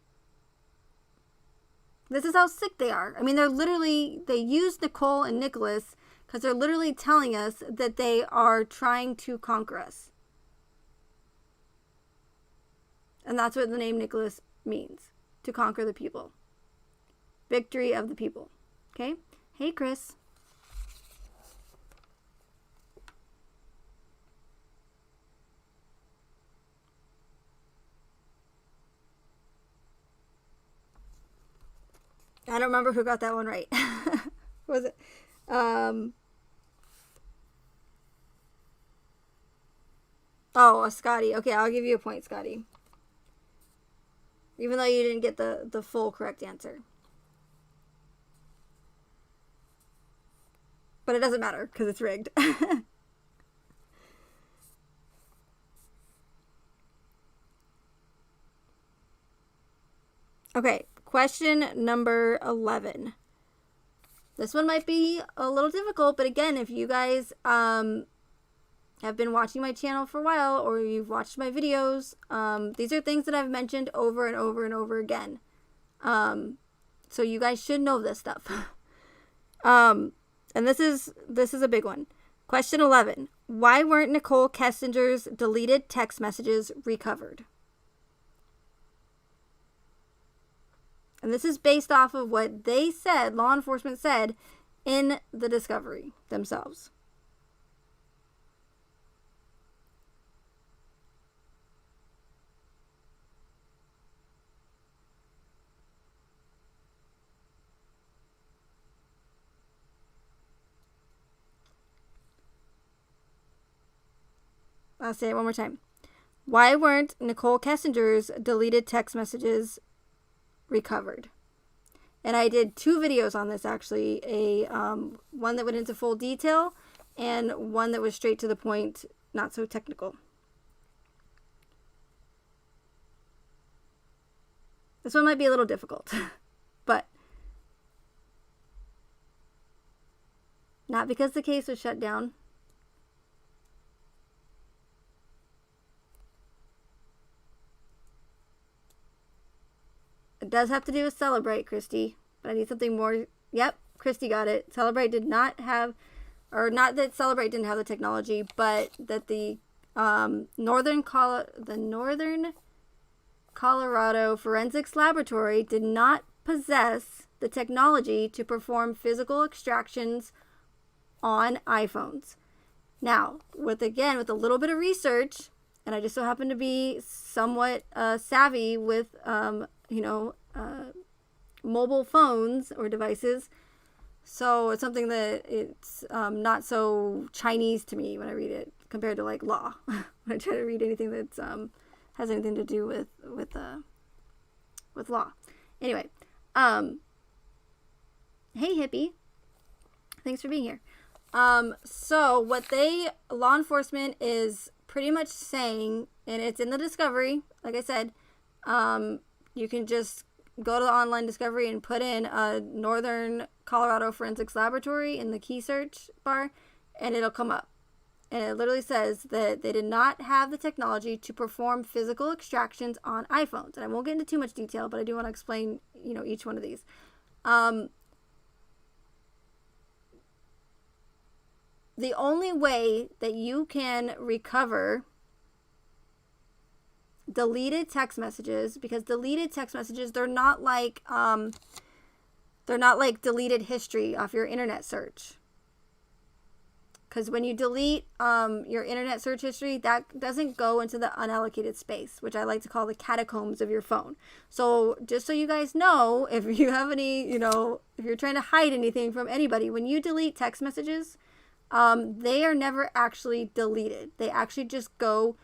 this is how sick they are. I mean, they use Nicole and Nicholas because they're literally telling us that they are trying to conquer us. And that's what the name Nicholas means, to conquer the people. Victory of the people. Okay? Hey, Chris. I don't remember who got that one right. Was it? Scotty. Okay, I'll give you a point, Scotty. Even though you didn't get the full correct answer. But it doesn't matter because it's rigged. Okay, question number 11. This one might be a little difficult, but again, if you guys have been watching my channel for a while or you've watched my videos, these are things that I've mentioned over and over and over again. So you guys should know this stuff. And this is a big one. Question 11. Why weren't Nicole Kessinger's deleted text messages recovered? And this is based off of what they said, law enforcement said, in the discovery themselves. I'll say it one more time. Why weren't Nicole Kessinger's deleted text messages recovered? And I did 2 videos on this, actually. One that went into full detail and one that was straight to the point, not so technical. This one might be a little difficult, but not because the case was shut down. It does have to do with Celebrate, Christy, but I need something more. Yep, Christy got it. Celebrate did not have, or not that Celebrate didn't have the technology, but that the Northern Colorado Forensics Laboratory did not possess the technology to perform physical extractions on iPhones. Now, with a little bit of research, and I just so happen to be somewhat savvy with, mobile phones or devices, so it's something that it's not so Chinese to me when I read it compared to like law. When I try to read anything that's has anything to do with law. Anyway, hey hippie, thanks for being here. So what law enforcement is pretty much saying, and it's in the discovery, like I said, you can just go to the online discovery and put in a Northern Colorado Forensics Laboratory in the key search bar, and it'll come up. And it literally says that they did not have the technology to perform physical extractions on iPhones. And I won't get into too much detail, but I do want to explain, each one of these. The only way that you can recover deleted text messages, because deleted text messages, they're not like deleted history off your internet search. Because when you delete your internet search history, that doesn't go into the unallocated space, which I like to call the catacombs of your phone. So just so you guys know, if you have any, if you're trying to hide anything from anybody, when you delete text messages, they are never actually deleted. They actually just go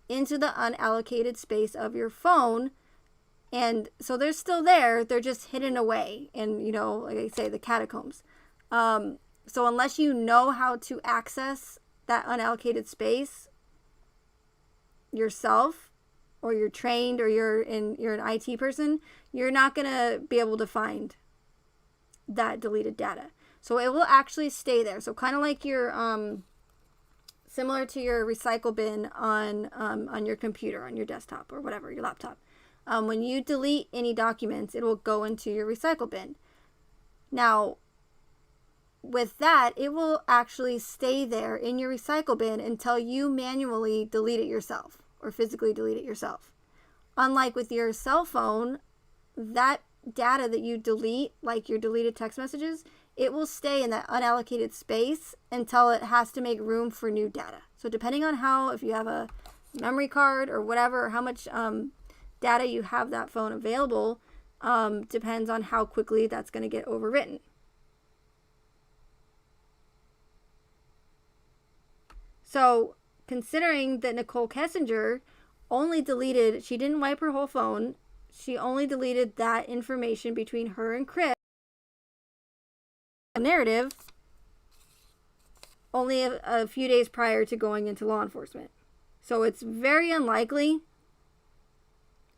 into the unallocated space of your phone. And so they're still there. They're just hidden away in, like I say, the catacombs. So unless you know how to access that unallocated space yourself, or you're trained, or you're an IT person, you're not going to be able to find that deleted data. So it will actually stay there. So kind of like your similar to your recycle bin on your computer, on your desktop, or whatever, your laptop. When you delete any documents, it will go into your recycle bin. Now, with that, it will actually stay there in your recycle bin until you manually delete it yourself, or physically delete it yourself. Unlike with your cell phone, that data that you delete, like your deleted text messages, it will stay in that unallocated space until it has to make room for new data. So depending on if you have a memory card or whatever, how much data you have that phone available, depends on how quickly that's going to get overwritten. So considering that Nicole Kessinger she didn't wipe her whole phone, she only deleted that information between her and Chris, narrative, only a few days prior to going into law enforcement. So it's very unlikely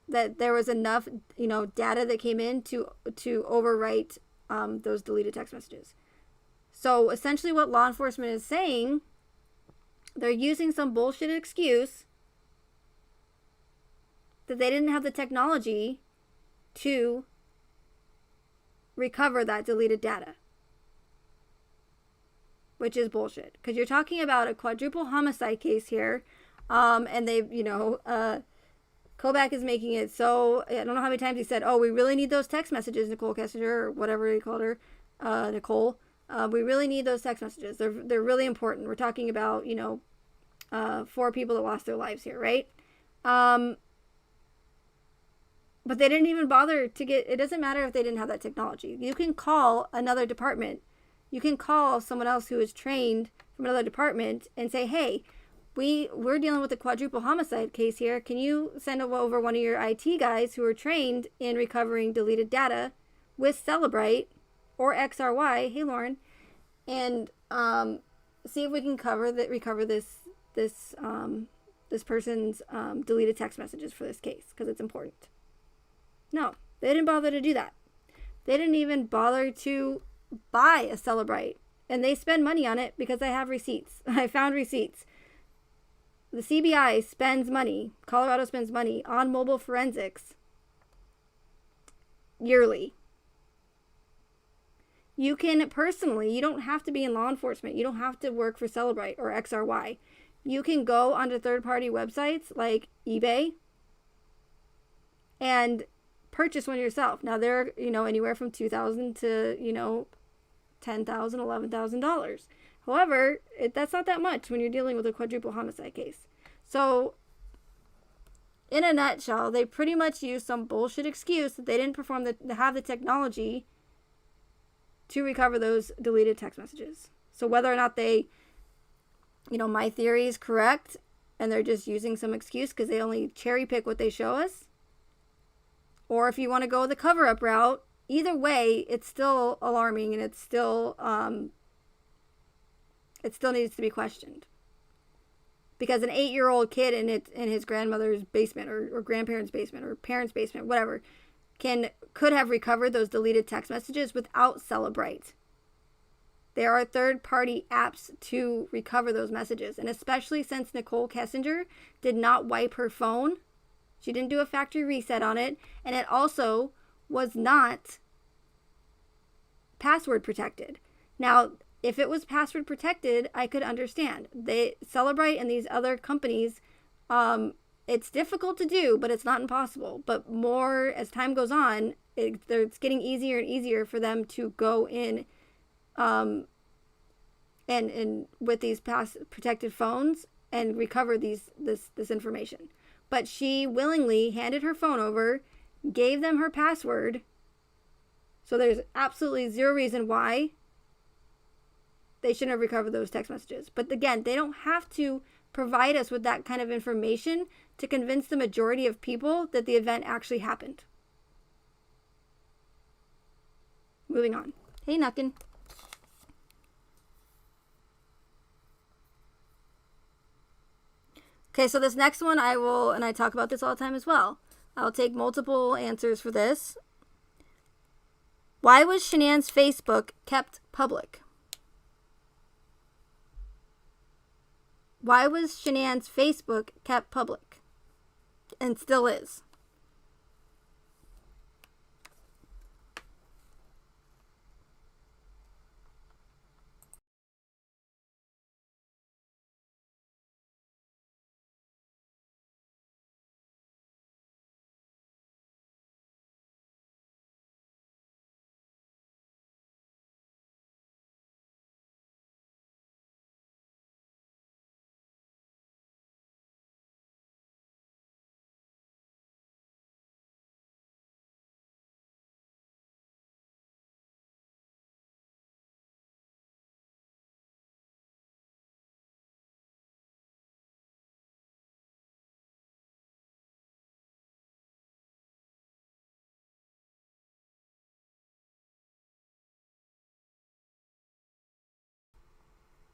that there was enough, data that came in to overwrite those deleted text messages. So essentially what law enforcement is saying, they're using some bullshit excuse that they didn't have the technology to recover that deleted data. Which is bullshit. Because you're talking about a quadruple homicide case here. And they've, Kobach is making it so, I don't know how many times he said, oh, we really need those text messages, Nicole Kessinger, or whatever he called her, Nicole. We really need those text messages. They're really important. We're talking about, 4 people that lost their lives here, right? But they didn't even bother to it doesn't matter if they didn't have that technology. You can call another department. You can call someone else who is trained from another department and say, hey, we're dealing with a quadruple homicide case here. Can you send over one of your IT guys who are trained in recovering deleted data with Celebrate or XRY, hey Lauren, and see if we can recover this person's deleted text messages for this case, because it's important. No, they didn't bother to do that. They didn't even bother to buy a Celebrite, and they spend money on it because I have receipts. I found receipts. The CBI spends money, Colorado spends money on mobile forensics yearly. You can personally, you don't have to be in law enforcement. You don't have to work for Celebrite or XRY. You can go onto third-party websites like eBay and purchase one yourself. Now they're, anywhere from $2,000 to, $10,000, $11,000. However, that's not that much when you're dealing with a quadruple homicide case. So, in a nutshell, they pretty much used some bullshit excuse that they didn't have the technology to recover those deleted text messages. So whether or not they, my theory is correct, and they're just using some excuse because they only cherry pick what they show us, or if you want to go the cover-up route, either way, it's still alarming, and it still needs to be questioned. Because an 8-year-old kid in his grandmother's basement or grandparents' basement or parents' basement, whatever, could have recovered those deleted text messages without Celebrite. There are third-party apps to recover those messages. And especially since Nicole Kessinger did not wipe her phone, she didn't do a factory reset on it, and it also was not password protected. Now, if it was password protected, I could understand. Celebrite and these other companies, it's difficult to do, but it's not impossible. But more as time goes on, it's getting easier and easier for them to go in and with these protected phones and recover this information. But she willingly handed her phone over, gave them her password. So there's absolutely zero reason why they shouldn't have recovered those text messages. But again, they don't have to provide us with that kind of information to convince the majority of people that the event actually happened. Moving on. Hey, Nuckin. Okay, so this next one and I talk about this all the time as well. I'll take multiple answers for this. Why was Shanann's Facebook kept public? Why was Shanann's Facebook kept public? And still is.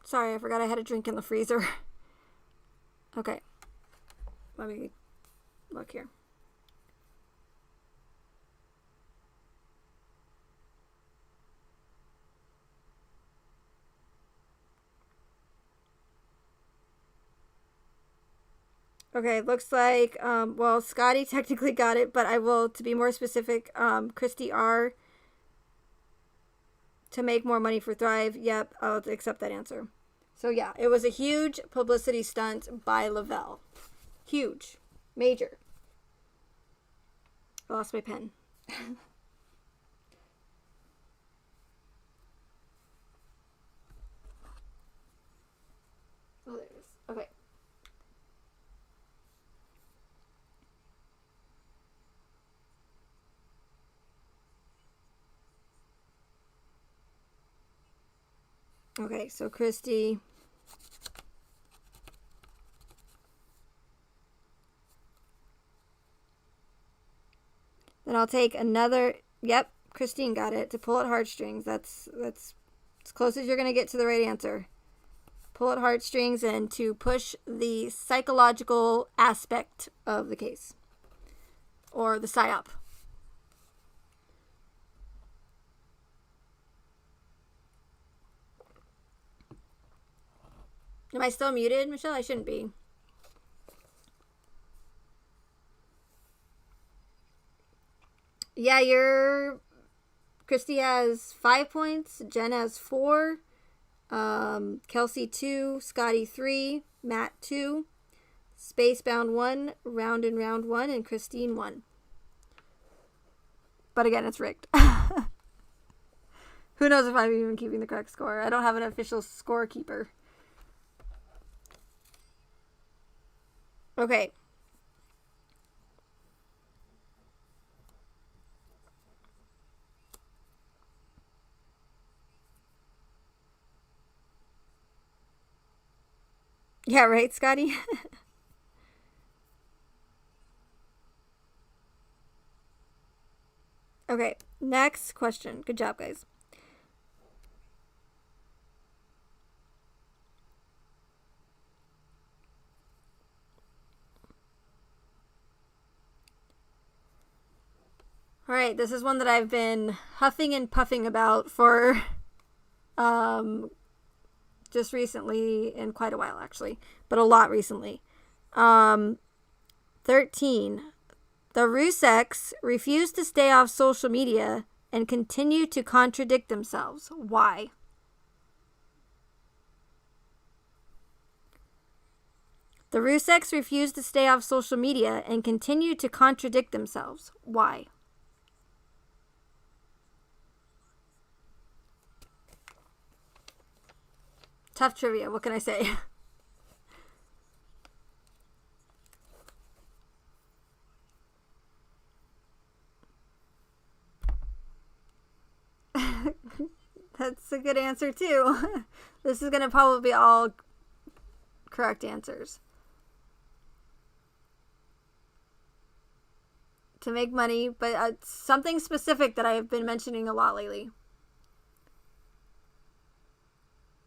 Sorry, I forgot I had a drink in the freezer. Okay. Let me look here. Okay, looks like, well, Scotty technically got it, but I will, to be more specific, Christy R. To make more money for Thrive. Yep, I'll accept that answer. So yeah, it was a huge publicity stunt by Lavelle. Huge. Major. I lost my pen. Oh, there it is. Okay. Okay, so Christy. Then I'll take another. Yep, Christine got it. To pull at heartstrings. That's as close as you're going to get to the right answer. Pull at heartstrings and to push the psychological aspect of the case. Or the psyop. Am I still muted, Michelle? I shouldn't be. Yeah, Christy has 5 points. Jen has 4. Kelsey 2. Scotty 3. Matt 2. Spacebound 1. Round and round 1. And Christine 1. But again, it's rigged. Who knows if I'm even keeping the correct score. I don't have an official scorekeeper. Okay. Yeah, right, Scotty? Okay, next question. Good job, guys. All right, this is one that I've been huffing and puffing about for just recently, and quite a while actually, but a lot recently. 13. The Ruseks refuse to stay off social media and continue to contradict themselves. Why? The Ruseks refuse to stay off social media and continue to contradict themselves. Why? Tough trivia. What can I say? That's a good answer too. This is going to probably be all correct answers. To make money, but something specific that I've been mentioning a lot lately.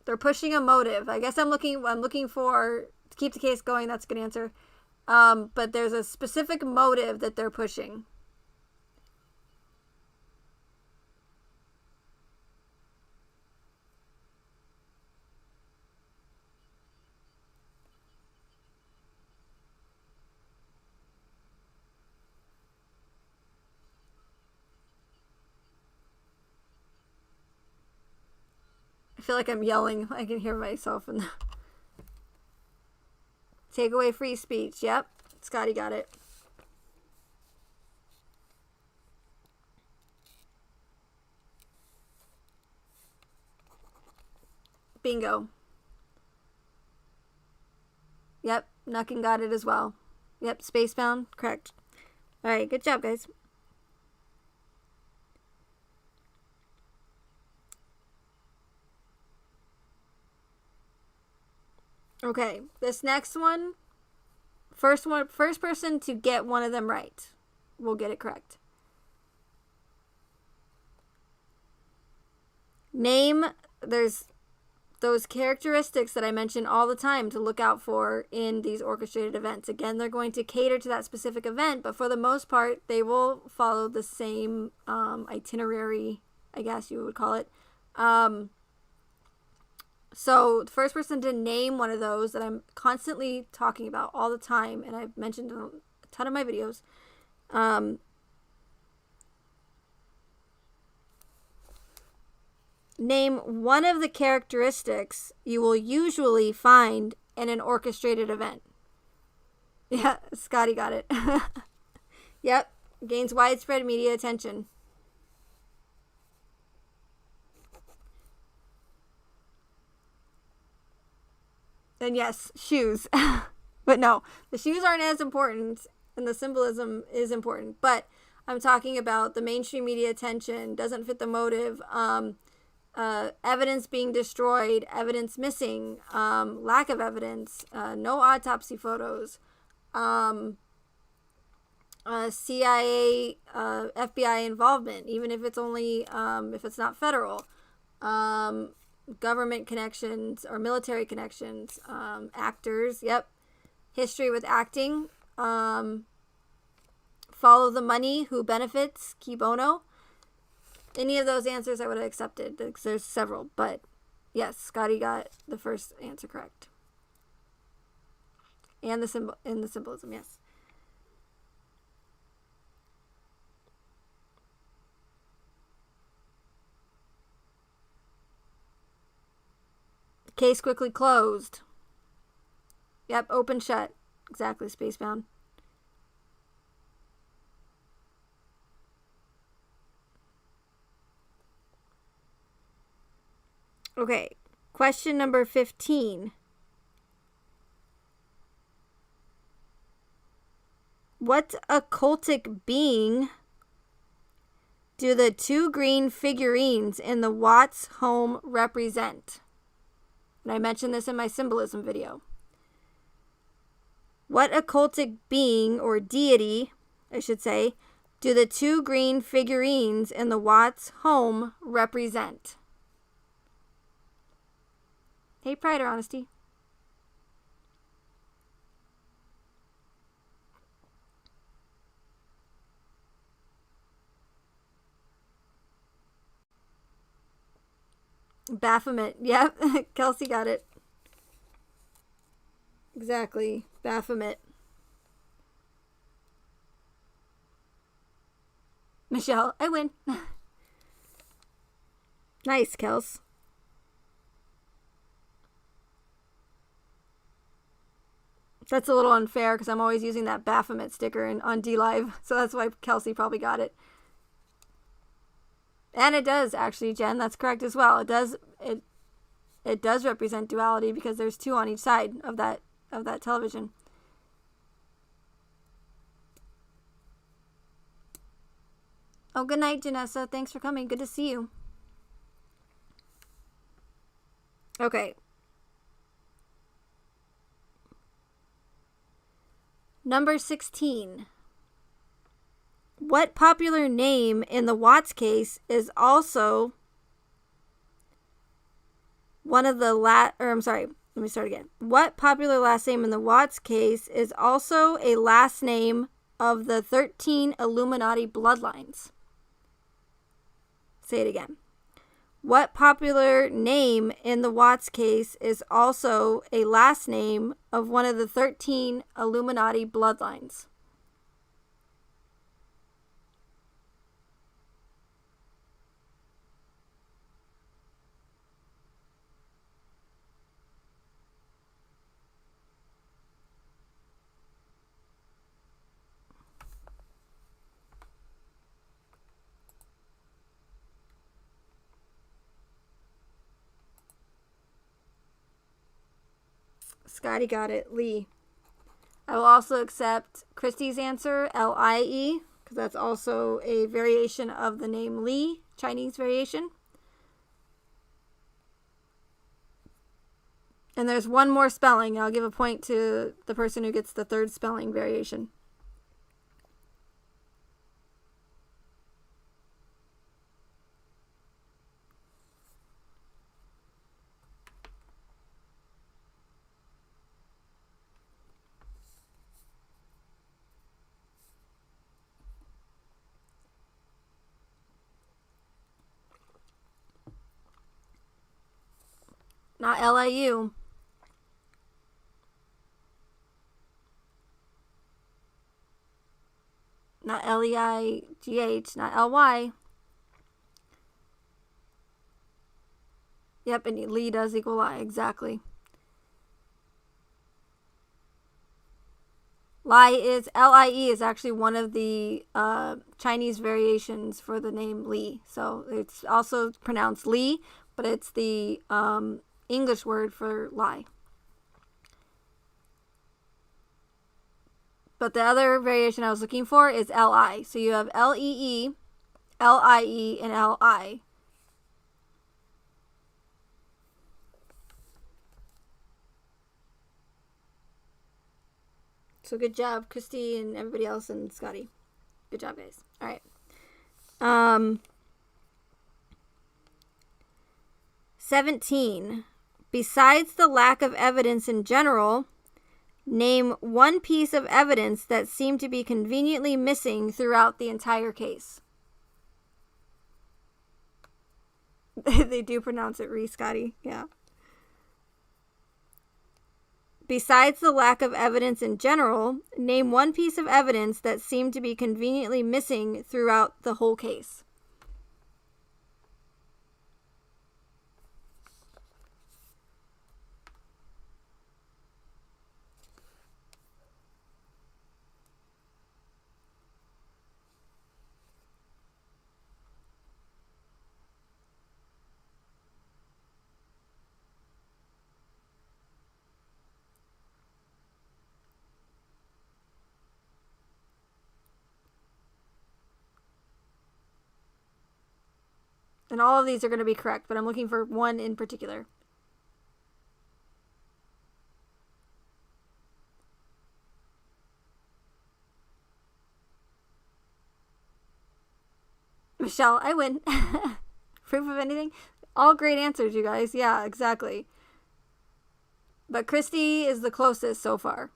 They're pushing a motive. I guess I'm looking for, to keep the case going. That's a good answer. But there's a specific motive that they're pushing. I feel like I'm yelling. I can hear myself in the... Take away free speech. Yep. Scotty got it. Bingo. Yep. Nuckin got it as well. Yep. Spacebound. Correct. All right. Good job, guys. Okay, this next one, first person to get one of them right will get it correct. Name, there's those characteristics that I mention all the time to look out for in these orchestrated events. Again, they're going to cater to that specific event, but for the most part, they will follow the same itinerary, I guess you would call it. So the first person to name one of those that I'm constantly talking about all the time, and I've mentioned in a ton of my videos, name one of the characteristics you will usually find in an orchestrated event. Yeah, Scotty got it. Yep, gains widespread media attention. And yes, shoes. But no, the shoes aren't as important, and the symbolism is important. But I'm talking about the mainstream media attention, doesn't fit the motive, evidence being destroyed, evidence missing, lack of evidence, no autopsy photos, CIA, FBI involvement, even if it's only, if it's not federal. Government connections or military connections. Actors, yep. History with acting. Follow the money, who benefits, key bono. Any of those answers I would have accepted, because there's several, but yes, Scotty got the first answer correct. And the symbolism, yes. Case quickly closed. Yep, open shut. Exactly, spacebound. Okay, question number 15. What occultic being do the two green figurines in the Watts home represent? And I mentioned this in my symbolism video. What occultic being or deity, I should say, do the two green figurines in the Watts home represent? Hey, Pride or Honesty. Baphomet. Yep. Kelsey got it. Exactly. Baphomet. Michelle, I win. Nice, Kels. That's a little unfair because I'm always using that Baphomet sticker on DLive, so that's why Kelsey probably got it. And it does, actually, Jen. That's correct as well. It does represent duality because there's two on each side of that television. Oh, good night, Janessa. Thanks for coming. Good to see you. Okay. Number 16. What popular name in the Watts case is also one of the let me start again. What popular last name in the Watts case is also a last name of the 13 Illuminati bloodlines? Say it again. What popular name in the Watts case is also a last name of one of the 13 Illuminati bloodlines? Scotty got it. Lee. I will also accept Christy's answer, L-I-E, because that's also a variation of the name Lee, Chinese variation. And there's one more spelling. I'll give a point to the person who gets the third spelling variation. Not L-I-U. Not L-E-I-G-H. Not L-Y. Yep, and Lee does equal I. Exactly. L-I-E is actually one of the Chinese variations for the name Lee. So it's also pronounced Lee, but it's the English word for lie. But the other variation I was looking for is L-I. So you have L-E-E, L-I-E, and L-I. So good job, Christy and everybody else and Scotty. Good job, guys. All right. 17. Besides the lack of evidence in general, name one piece of evidence that seemed to be conveniently missing throughout the entire case. They do pronounce it Scotty. Yeah. Besides the lack of evidence in general, name one piece of evidence that seemed to be conveniently missing throughout the whole case. And all of these are going to be correct, but I'm looking for one in particular. Michelle, I win. Proof of anything? All great answers, you guys. Yeah, exactly. But Christy is the closest so far.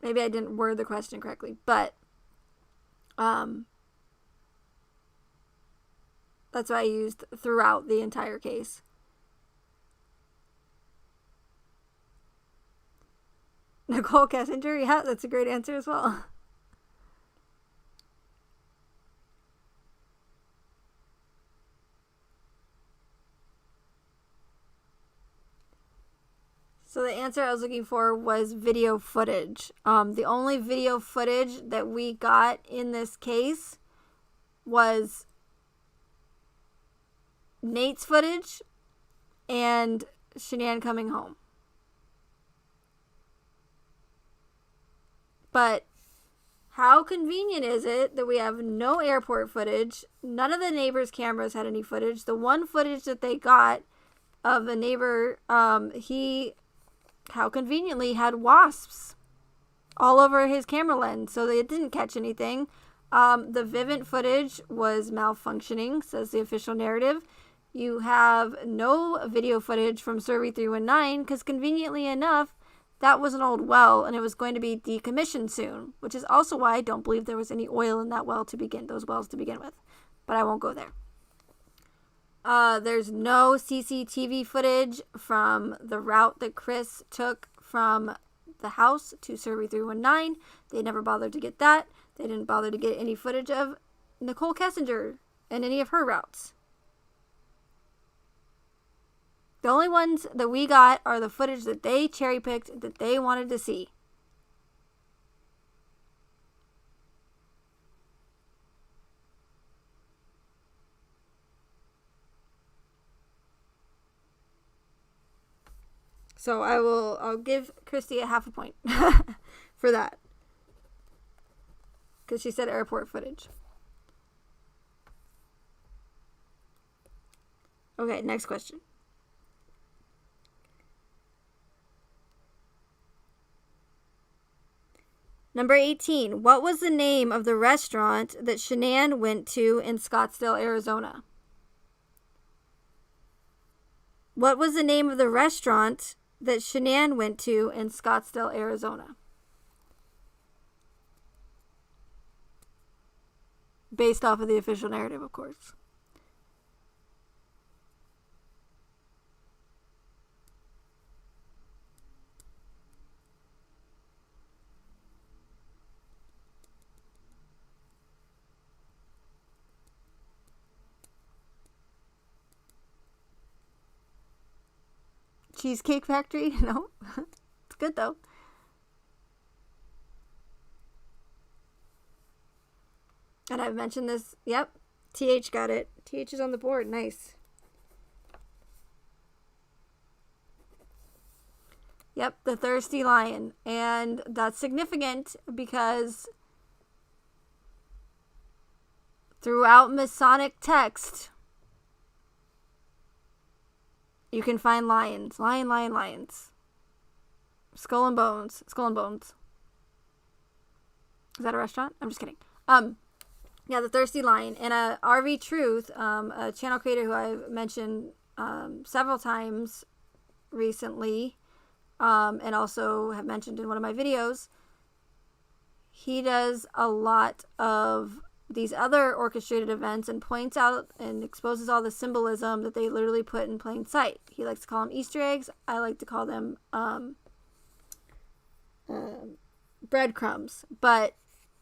Maybe I didn't word the question correctly, but that's what I used throughout the entire case. Nicole Kessinger, yeah, that's a great answer as well. So the answer I was looking for was video footage. The only video footage that we got in this case was Nate's footage and Shenan coming home. But how convenient is it that we have no airport footage? None of the neighbors' cameras had any footage. The one footage that they got of a neighbor, he, how conveniently, had wasps all over his camera lens, so they didn't catch anything. The Vivint footage was malfunctioning, says the official narrative. You have no video footage from Survey 319 because, conveniently enough, that was an old well and it was going to be decommissioned soon, which is also why I don't believe there was any oil in that well those wells to begin with. But I won't go there. There's no CCTV footage from the route that Chris took from the house to Survey 319. They never bothered to get that. They didn't bother to get any footage of Nicole Kessinger and any of her routes. The only ones that we got are the footage that they cherry-picked that they wanted to see. So I'll give Christy a half a point for that. Because she said airport footage. Okay, next question. Number 18. What was the name of the restaurant that Shenan went to in Scottsdale, Arizona? What was the name of the restaurant that Shenan went to in Scottsdale, Arizona? Based off of the official narrative, of course. Cheesecake Factory? No. It's good, though. And I've mentioned this. Yep. TH got it. TH is on the board. Nice. Yep, the Thirsty Lion. And that's significant because throughout Masonic text, you can find lions. Lions. Skull and Bones. Is that a restaurant? I'm just kidding. Yeah, the Thirsty Lion. And RV Truth, a channel creator who I've mentioned several times recently, and also have mentioned in one of my videos, he does a lot of these other orchestrated events and points out and exposes all the symbolism that they literally put in plain sight. He likes to call them Easter eggs. I like to call them breadcrumbs. But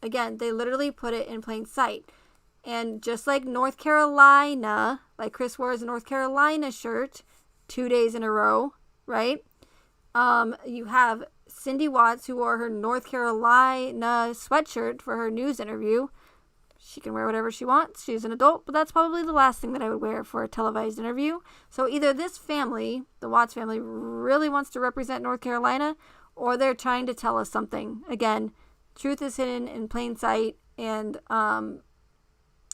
again, they literally put it in plain sight. And just like North Carolina, like Chris wore his North Carolina shirt 2 days in a row, right? You have Cindy Watts, who wore her North Carolina sweatshirt for her news interview. She can wear whatever she wants. She's an adult, but that's probably the last thing that I would wear for a televised interview. So either this family, the Watts family, really wants to represent North Carolina, or they're trying to tell us something. Again, truth is hidden in plain sight, and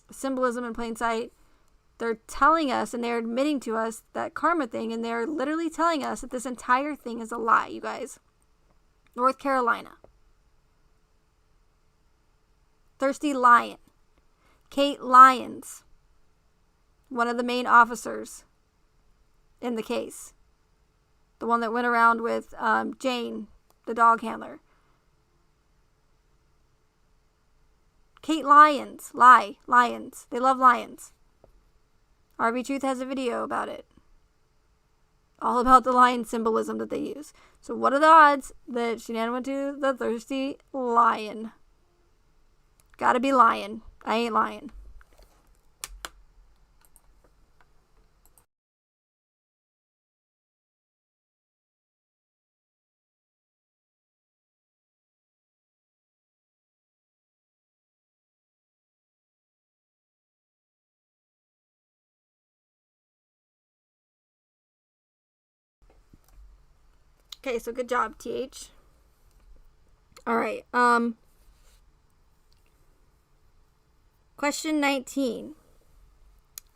symbolism in plain sight. They're telling us, and they're admitting to us that karma thing, and they're literally telling us that this entire thing is a lie, you guys. North Carolina. Thirsty Lion. Kate Lyons, one of the main officers in the case. The one that went around with Jane, the dog handler. Kate Lyons. Lions. They love lions. RV Truth has a video about it. All about the lion symbolism that they use. So what are the odds that Shenan went to the Thirsty Lion? Gotta be lying. I ain't lying. Okay, so good job, TH. Alright, question 19.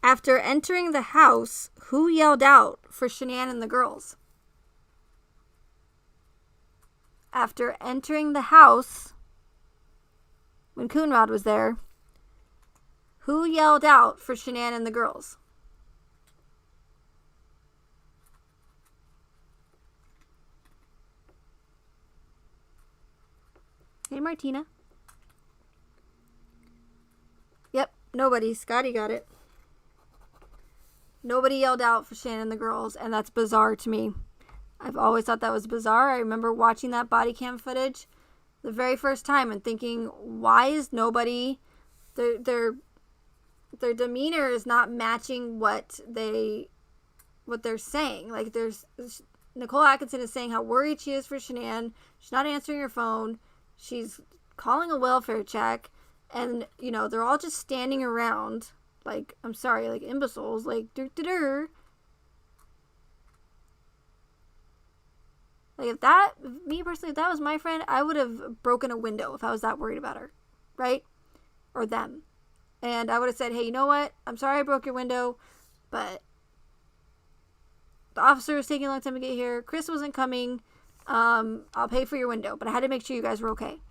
After entering the house, who yelled out for Shenan and the girls? After entering the house, when Coonrod was there, who yelled out for Shenan and the girls? Hey, Martina. Yep, nobody. Scotty got it. Nobody yelled out for Shenan and the girls, and that's bizarre to me. I've always thought that was bizarre. I remember watching that body cam footage the very first time and thinking, why is nobody... Their demeanor is not matching what they're saying. Like, there's... Nicole Atkinson is saying how worried she is for Shenan. She's not answering her phone. She's calling a welfare check. And, you know, they're all just standing around... Like, I'm sorry, like imbeciles, like, Like, me personally, if that was my friend, I would have broken a window if I was that worried about her, right? Or them. And I would have said, hey, you know what? I'm sorry I broke your window, but the officer was taking a long time to get here. Chris wasn't coming. I'll pay for your window, but I had to make sure you guys were okay.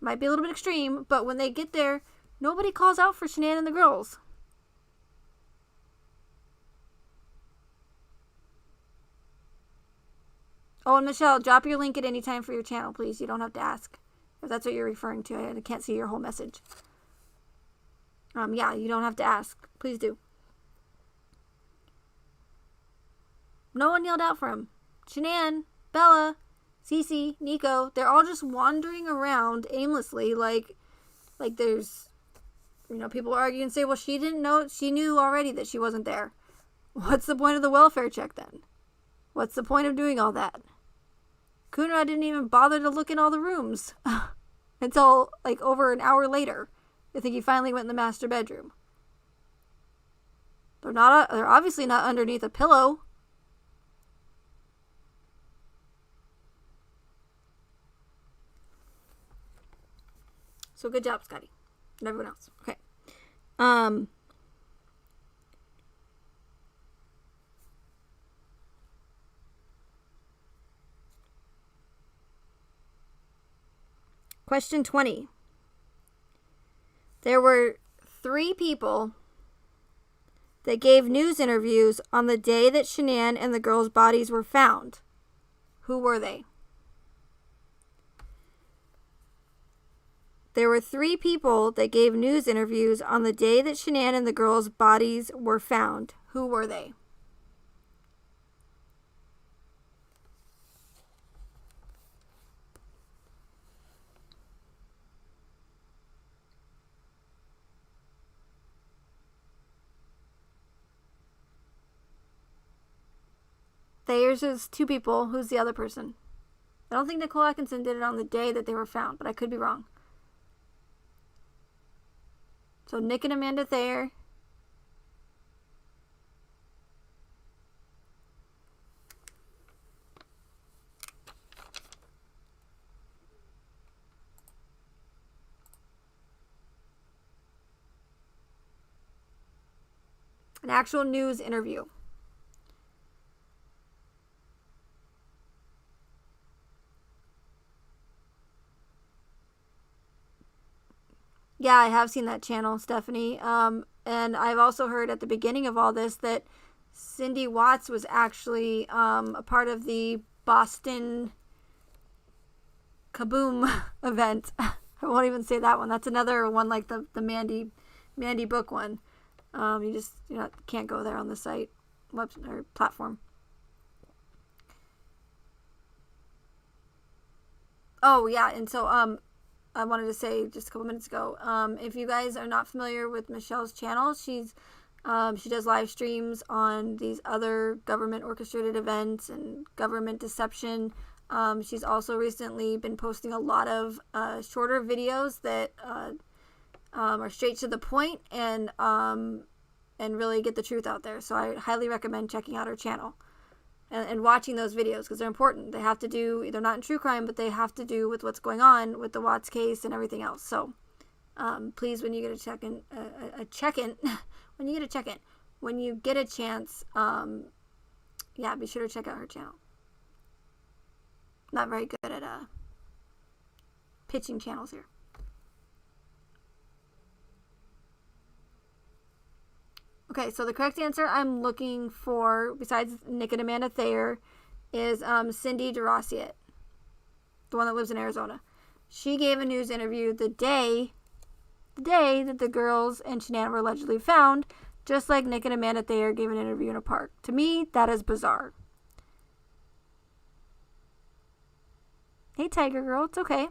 Might be a little bit extreme, but when they get there, nobody calls out for Shenan and the girls. Oh, and Michelle, drop your link at any time for your channel, please. You don't have to ask. If that's what you're referring to. I can't see your whole message. Yeah, you don't have to ask. Please do. No one yelled out for him. Shenan, Bella, Cece, Nico, they're all just wandering around aimlessly like there's... You know, people argue and say, well, she didn't know. She knew already that she wasn't there. What's the point of the welfare check then? What's the point of doing all that? Coonrod didn't even bother to look in all the rooms until like over an hour later. I think he finally went in the master bedroom. They're obviously not underneath a pillow. So good job, Scotty. And everyone else. Okay. 20. Question 20. There were 3 people that gave news interviews on the day that Shenan and the girls' bodies were found. Who were they? There were 3 people that gave news interviews on the day that Shenan and the girls' bodies were found. Who were they? Thayer's is 2 people. Who's the other person? I don't think Nicole Atkinson did it on the day that they were found, but I could be wrong. So Nick and Amanda Thayer. An actual news interview. Yeah, I have seen that channel, Stephanie. And I've also heard at the beginning of all this that Cindy Watts was actually a part of the Boston Kaboom event. I won't even say that one. That's another one like the Mandy book one. You just can't go there on the site or platform. Oh yeah, and so I wanted to say just a couple minutes ago, if you guys are not familiar with Michelle's channel, she does live streams on these other government orchestrated events and government deception. She's also recently been posting a lot of shorter videos that are straight to the point and really get the truth out there. So I highly recommend checking out her channel and watching those videos because they're important. They have to do, they're not in true crime, but they have to do with what's going on with the Watts case and everything else. So please, when you get when you get a chance, yeah, be sure to check out her channel. Not very good at pitching channels here. Okay, so the correct answer I'm looking for, besides Nick and Amanda Thayer, is Cindy DeRossiet, the one that lives in Arizona. She gave a news interview the day that the girls and Shanann were allegedly found, just like Nick and Amanda Thayer gave an interview in a park. To me, that is bizarre. Hey, Tiger Girl, it's okay.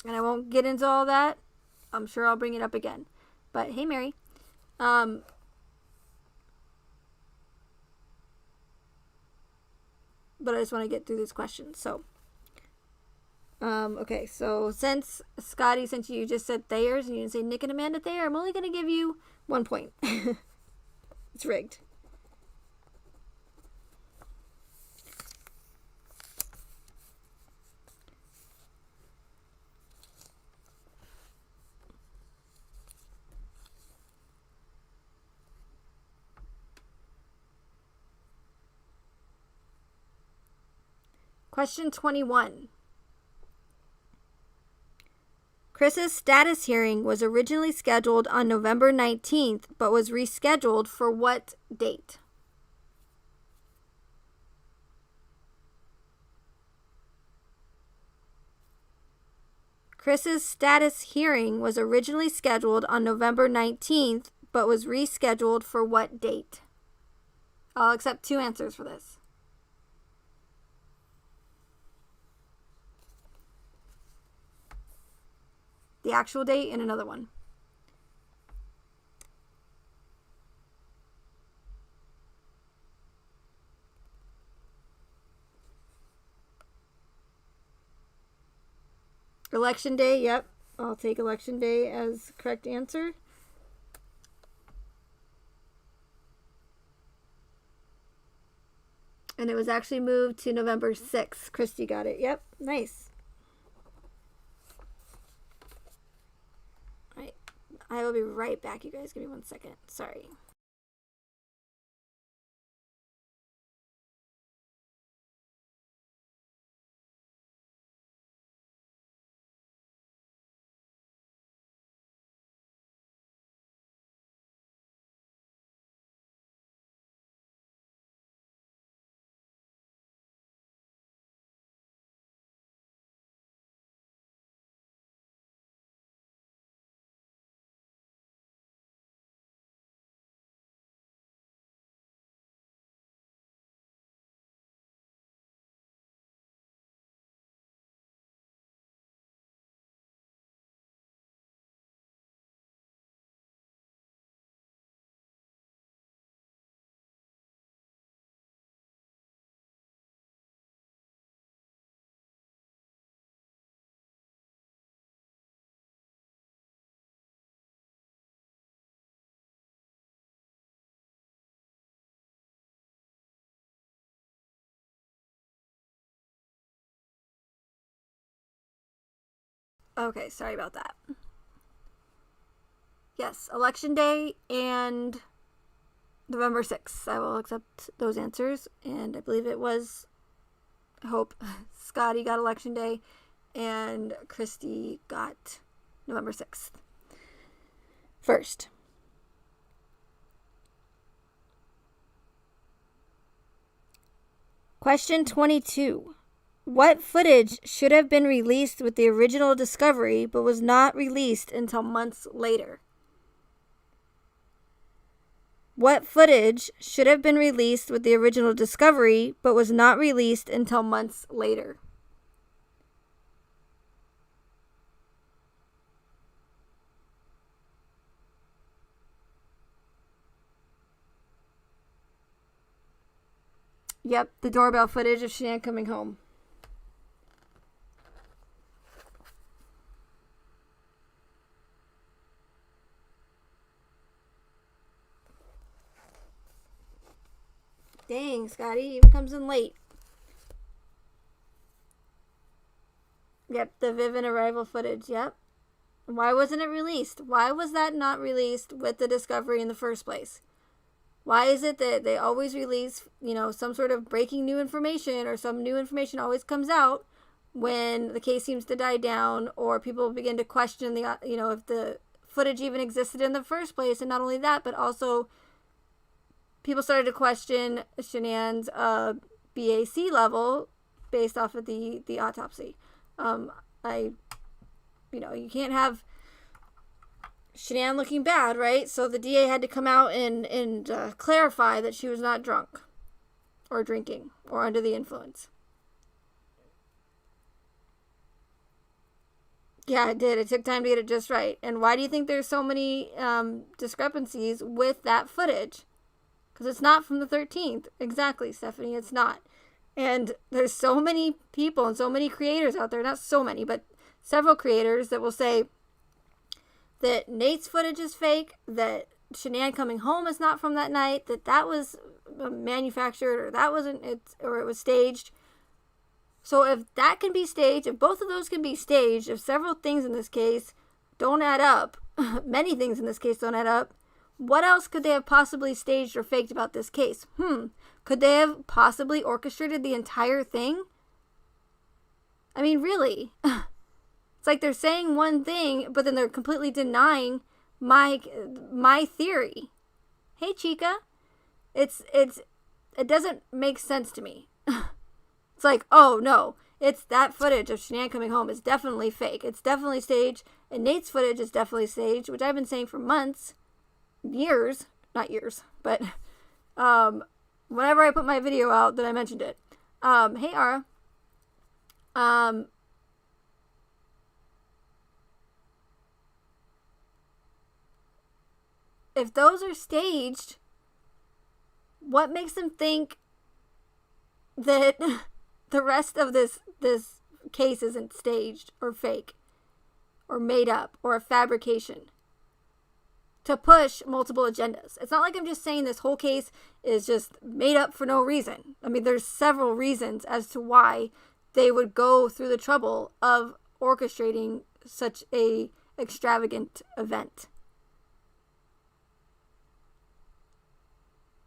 And I won't get into all that. I'm sure I'll bring it up again. But hey, Mary. But I just want to get through these questions. So, okay. So since you just said Thayer's and you didn't say Nick and Amanda Thayer, I'm only going to give you 1 point. It's rigged. Question 21. Chris's status hearing was originally scheduled on November 19th, but was rescheduled for what date? Chris's status hearing was originally scheduled on November 19th, but was rescheduled for what date? I'll accept 2 answers for this. The actual date and another one. Election day, yep. I'll take election day as correct answer. And it was actually moved to November 6th. Christy got it. Yep, nice. All right. I will be right back, you guys. Give me 1 second. Sorry. Okay, sorry about that. Yes, Election Day and November 6th. I will accept those answers. And I believe it was, I hope, Scotty got Election Day and Christy got November 6th. First. Question 22. What footage should have been released with the original discovery but was not released until months later? What footage should have been released with the original discovery but was not released until months later? Yep, the doorbell footage of Shenan coming home. Dang, Scotty even comes in late. Yep, the Vivian arrival footage, yep. Why wasn't it released? Why was that not released with the discovery in the first place? Why is it that they always release, some sort of breaking new information, or some new information always comes out when the case seems to die down, or people begin to question if the footage even existed in the first place? And not only that, but also people started to question Shanann's BAC level based off of the autopsy. You can't have Shenan looking bad, right? So the DA had to come out and clarify that she was not drunk or drinking or under the influence. Yeah, it did. It took time to get it just right. And why do you think there's so many discrepancies with that footage? Because it's not from the 13th. Exactly, Stephanie, it's not. And there's so many people and so many creators out there, not so many, but several creators that will say that Nate's footage is fake, that Shenan coming home is not from that night, that was manufactured, or that wasn't it, or it was staged. So if that can be staged, if both of those can be staged, if several things in this case don't add up, many things in this case don't add up, what else could they have possibly staged or faked about this case? Could they have possibly orchestrated the entire thing? I mean, really? It's like they're saying one thing, but then they're completely denying my theory. Hey, Chica. It doesn't make sense to me. It's like, oh, no. It's that footage of Shenan coming home is definitely fake. It's definitely staged. And Nate's footage is definitely staged, which I've been saying for months. Years. Not years. But whenever I put my video out, that I mentioned it. Hey, Ara. If those are staged, what makes them think that the rest of this case isn't staged or fake or made up or a fabrication to push multiple agendas? It's not like I'm just saying this whole case is just made up for no reason. I mean, there's several reasons as to why they would go through the trouble of orchestrating such a extravagant event.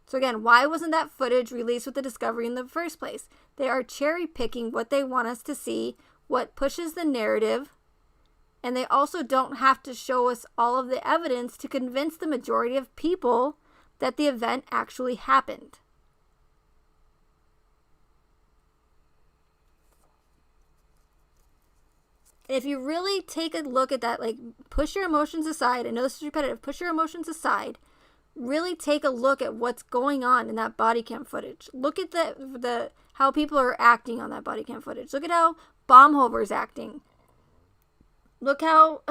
So again, why wasn't that footage released with the discovery in the first place? They are cherry picking what they want us to see, what pushes the narrative, and they also don't have to show us all of the evidence to convince the majority of people that the event actually happened. And if you really take a look at that, like, push your emotions aside, I know this is repetitive, push your emotions aside, really take a look at what's going on in that body cam footage. Look at the how people are acting on that body cam footage. Look at how Baumhover's acting. Look how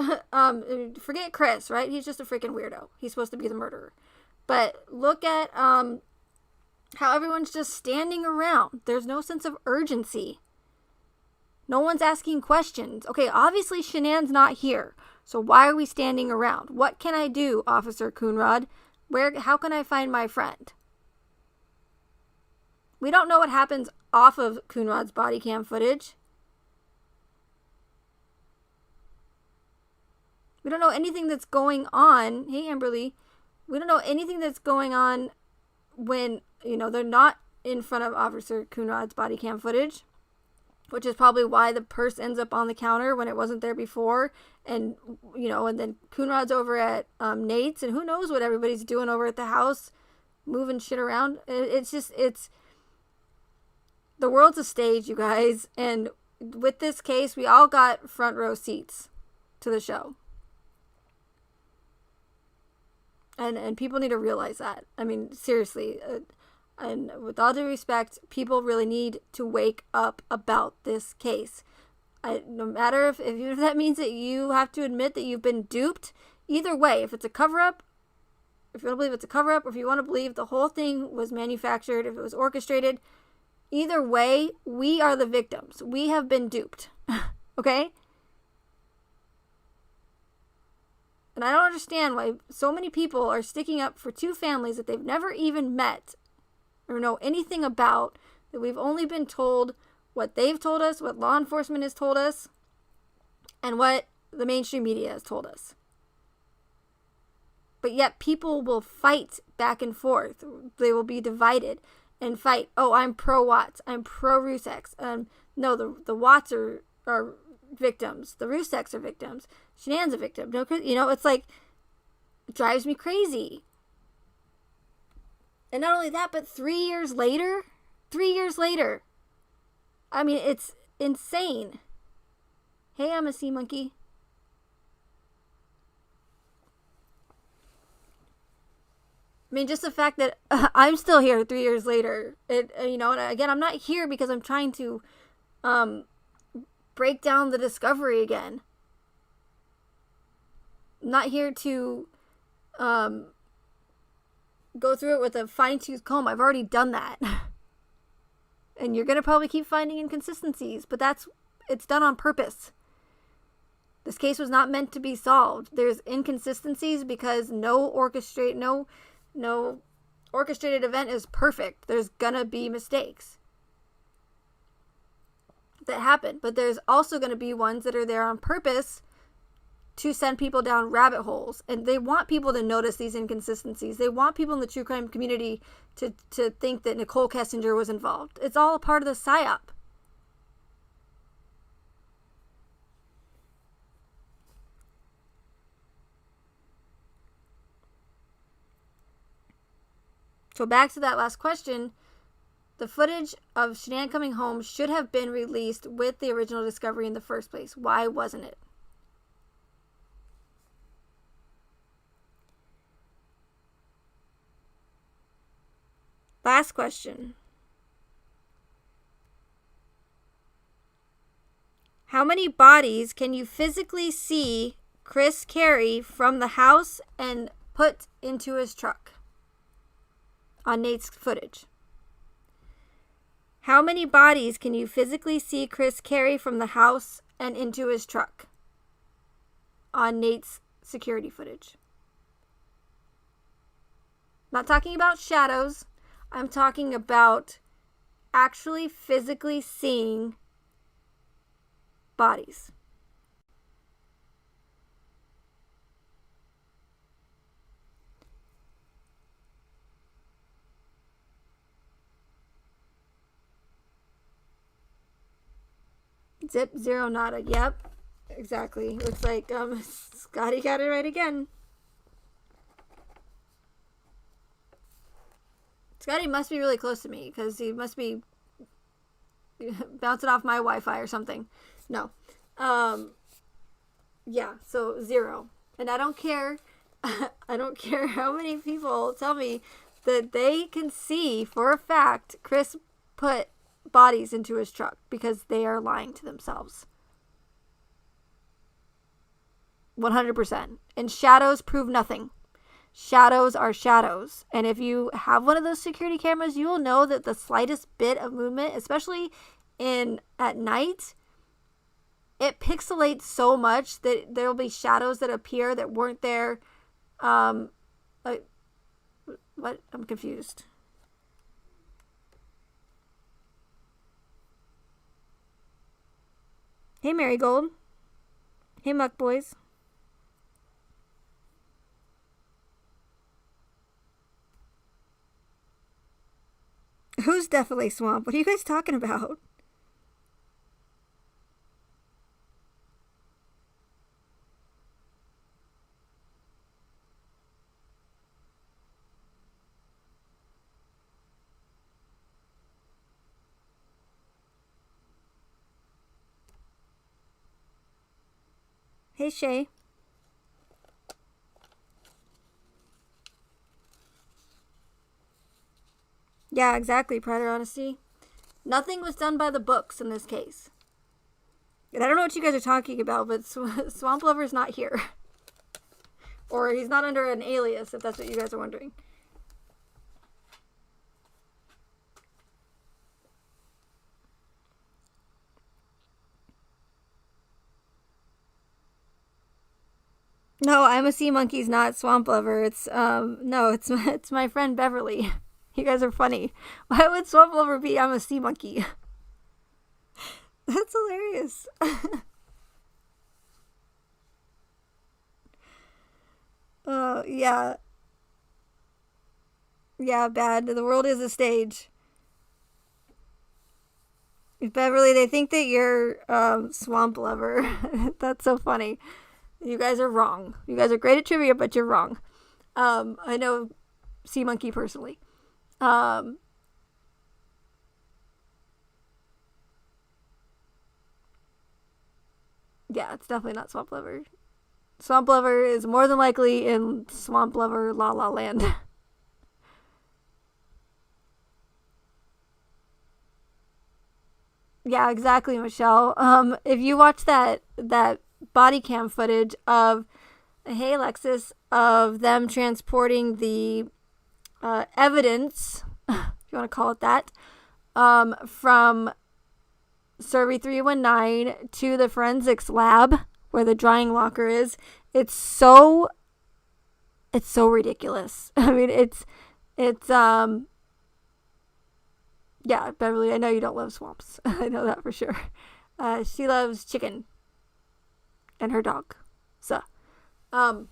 forget Chris, right? He's just a freaking weirdo. He's supposed to be the murderer. But look at how everyone's just standing around. There's no sense of urgency. No one's asking questions. Okay, obviously Shanann's not here. So why are we standing around? What can I do, Officer Coonrod? How can I find my friend? We don't know what happens off of Coonrod's body cam footage. We don't know anything that's going on. Hey, Amberly. We don't know anything that's going on when, they're not in front of Officer Coonrod's body cam footage, which is probably why the purse ends up on the counter when it wasn't there before. And, and then Coonrod's over at Nate's, and who knows what everybody's doing over at the house, moving shit around. It's the world's a stage, you guys. And with this case, we all got front row seats to the show. And people need to realize that. I mean, seriously. And with all due respect, people really need to wake up about this case. No matter if that means that you have to admit that you've been duped, either way, if it's a cover-up, if you want to believe it's a cover-up, or if you want to believe the whole thing was manufactured, if it was orchestrated, either way, we are the victims. We have been duped. Okay? And I don't understand why so many people are sticking up for two families that they've never even met or know anything about, that we've only been told what they've told us, what law enforcement has told us, and what the mainstream media has told us. But yet people will fight back and forth. They will be divided and fight. Oh, I'm pro Watts. I'm pro Ruseks. No, the Watts are victims. The Ruseks are victims. Shanann's a victim. No, it's like, it drives me crazy. And not only that, but 3 years later, I mean, it's insane. Hey, I'm a sea monkey. I mean, just the fact that I'm still here 3 years later. And again, I'm not here because I'm trying to break down the discovery again. I'm not here to go through it with a fine-tooth comb. I've already done that. And you're going to probably keep finding inconsistencies, but it's done on purpose. This case was not meant to be solved. There's inconsistencies because no orchestrated event is perfect. There's going to be mistakes that happen, but there's also going to be ones that are there on purpose to send people down rabbit holes. And they want people to notice these inconsistencies. They want people in the true crime community to think that Nicole Kessinger was involved. It's all a part of the psyop. So back to that last question, the footage of Shenan coming home should have been released with the original discovery in the first place. Why wasn't it? Last question. How many bodies can you physically see Chris carry from the house and put into his truck on Nate's footage? How many bodies can you physically see Chris carry from the house and into his truck on Nate's security footage? I'm not talking about shadows. I'm talking about actually physically seeing bodies. Zip, zero, nada. Yep, exactly. Looks like Scotty got it right again. Scotty must be really close to me because he must be bouncing off my Wi-Fi or something. No. Yeah, so 0. And I don't care. I don't care how many people tell me that they can see for a fact Chris put bodies into his truck, because they are lying to themselves. 100%. And shadows prove nothing. Shadows are shadows. And if you have one of those security cameras, you will know that the slightest bit of movement, especially at night, it pixelates so much that there will be shadows that appear that weren't there. What? I'm confused. Hey, Marigold. Hey, Muck Boys. Who's definitely swamp? What are you guys talking about? Hey, Shay. Yeah, exactly, Pride or Honesty. Nothing was done by the books in this case. And I don't know what you guys are talking about, but Swamp Lover's not here. Or he's not under an alias, if that's what you guys are wondering. No, I'm a Sea Monkey's not Swamp Lover. It's, no, it's my friend Beverly. You guys are funny. Why would Swamp Lover be I'm a Sea Monkey? That's hilarious. Oh, yeah. Yeah, bad. The world is a stage. Beverly, they think that you're Swamp Lover. That's so funny. You guys are wrong. You guys are great at trivia, but you're wrong. I know Sea Monkey personally. Yeah, it's definitely not Swamp Lover. Swamp Lover is more than likely in Swamp Lover La La Land. Yeah, exactly, Michelle. If you watch that body cam footage of, hey Alexis, of them transporting the evidence, if you want to call it that, from Survey 319 to the forensics lab where the drying locker is, it's so ridiculous. I mean, it's yeah, Beverly, I know you don't love swamps. I know that for sure. She loves chicken and her dog. So, the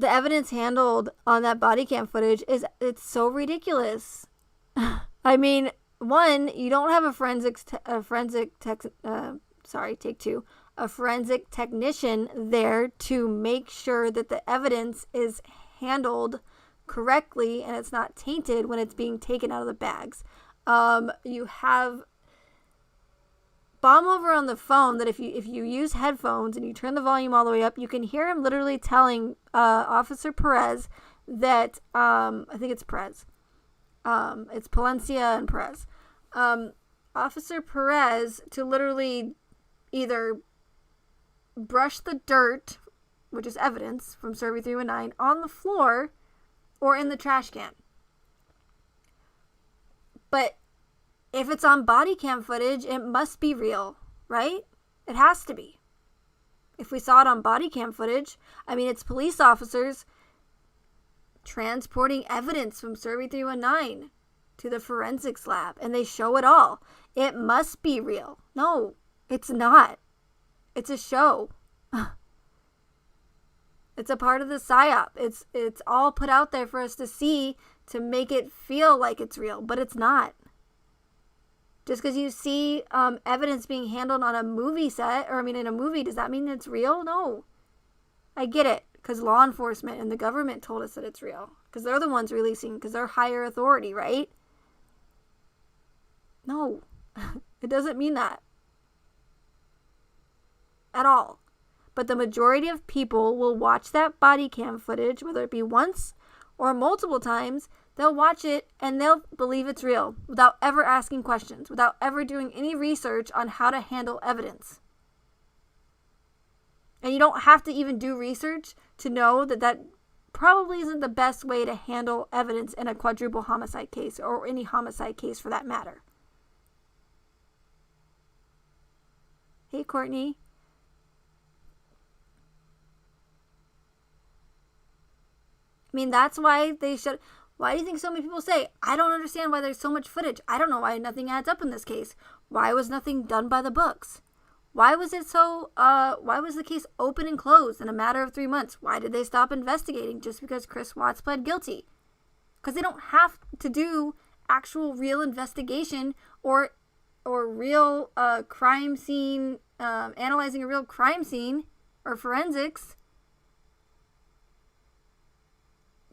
evidence handled on that body cam footage it's so ridiculous. I mean, one, you don't have a forensic technician there to make sure that the evidence is handled correctly and it's not tainted when it's being taken out of the bags. You have Bomb over on the phone that if you use headphones and you turn the volume all the way up, you can hear him literally telling Officer Perez that I think it's Perez. It's Palencia and Perez. Officer Perez to literally either brush the dirt, which is evidence from Survey 319, on the floor or in the trash can. But if it's on body cam footage, it must be real, right? It has to be. If we saw it on body cam footage, I mean, it's police officers transporting evidence from Survey 319 to the forensics lab, and they show it all. It must be real. No, it's not. It's a show. It's a part of the psyop. It's all put out there for us to see to make it feel like it's real, but it's not. Just because you see evidence being handled on a movie set, or I mean in a movie, does that mean it's real? No. I get it, because law enforcement and the government told us that it's real. Because they're the ones releasing, because they're higher authority, right? No. It doesn't mean that. At all. But the majority of people will watch that body cam footage, whether it be once or multiple times. They'll watch it and they'll believe it's real without ever asking questions, without ever doing any research on how to handle evidence. And you don't have to even do research to know that that probably isn't the best way to handle evidence in a quadruple homicide case, or any homicide case for that matter. Hey, Courtney. I mean, that's why they should... Why do you think so many people say, I don't understand why there's so much footage. I don't know why nothing adds up in this case. Why was nothing done by the books? Why was the case open and closed in a matter of 3 months? Why did they stop investigating just because Chris Watts pled guilty? because they don't have to do actual real investigation or real crime scene, analyzing a real crime scene or forensics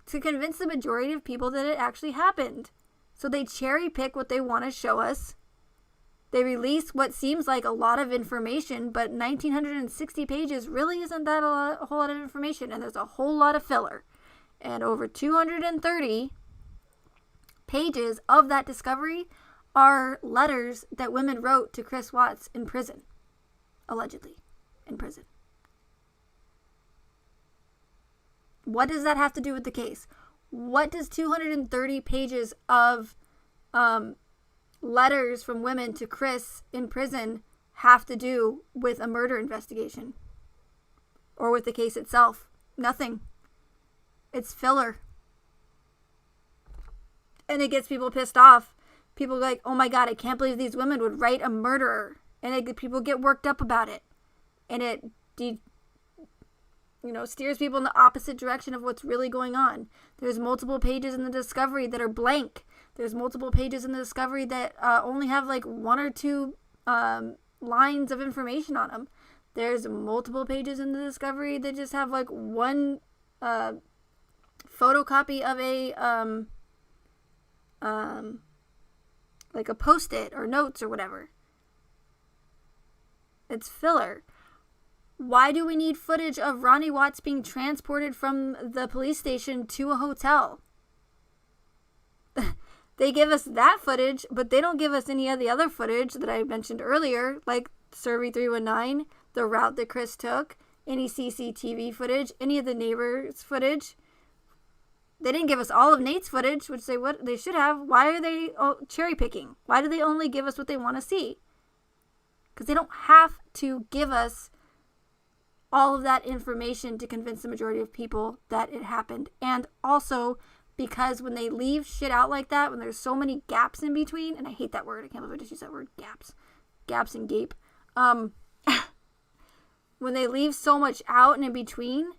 to convince the majority of people that it actually happened. So they cherry pick what they want to show us. They release what seems like a lot of information, but 1,960 pages really isn't that a whole lot of information, and there's a whole lot of filler. And over 230 pages of that discovery are letters that women wrote to Chris Watts in prison, allegedly in prison. What does that have to do with the case? What does 230 pages of letters from women to Chris in prison have to do with a murder investigation? Or with the case itself? Nothing. It's filler. And it gets people pissed off. People are like, oh my God, I can't believe these women would write a murderer. And people get worked up about it. And it steers people in the opposite direction of what's really going on. There's multiple pages in the discovery that are blank. There's multiple pages in the discovery that only have like one or two lines of information on them. There's multiple pages in the discovery that just have like one photocopy of a like a post-it or notes or whatever. It's filler. Why do we need footage of Ronnie Watts being transported from the police station to a hotel? They give us that footage, but they don't give us any of the other footage that I mentioned earlier, like Survey 319, the route that Chris took, any CCTV footage, any of the neighbors' footage. They didn't give us all of Nate's footage, which they should have. Why are they cherry picking? Why do they only give us what they want to see? Because they don't have to give us all of that information to convince the majority of people that it happened. And also because when they leave shit out like that, when there's so many gaps in between, and I hate that word, I can't believe I just used that word, gaps and gape. When they leave so much out and in between,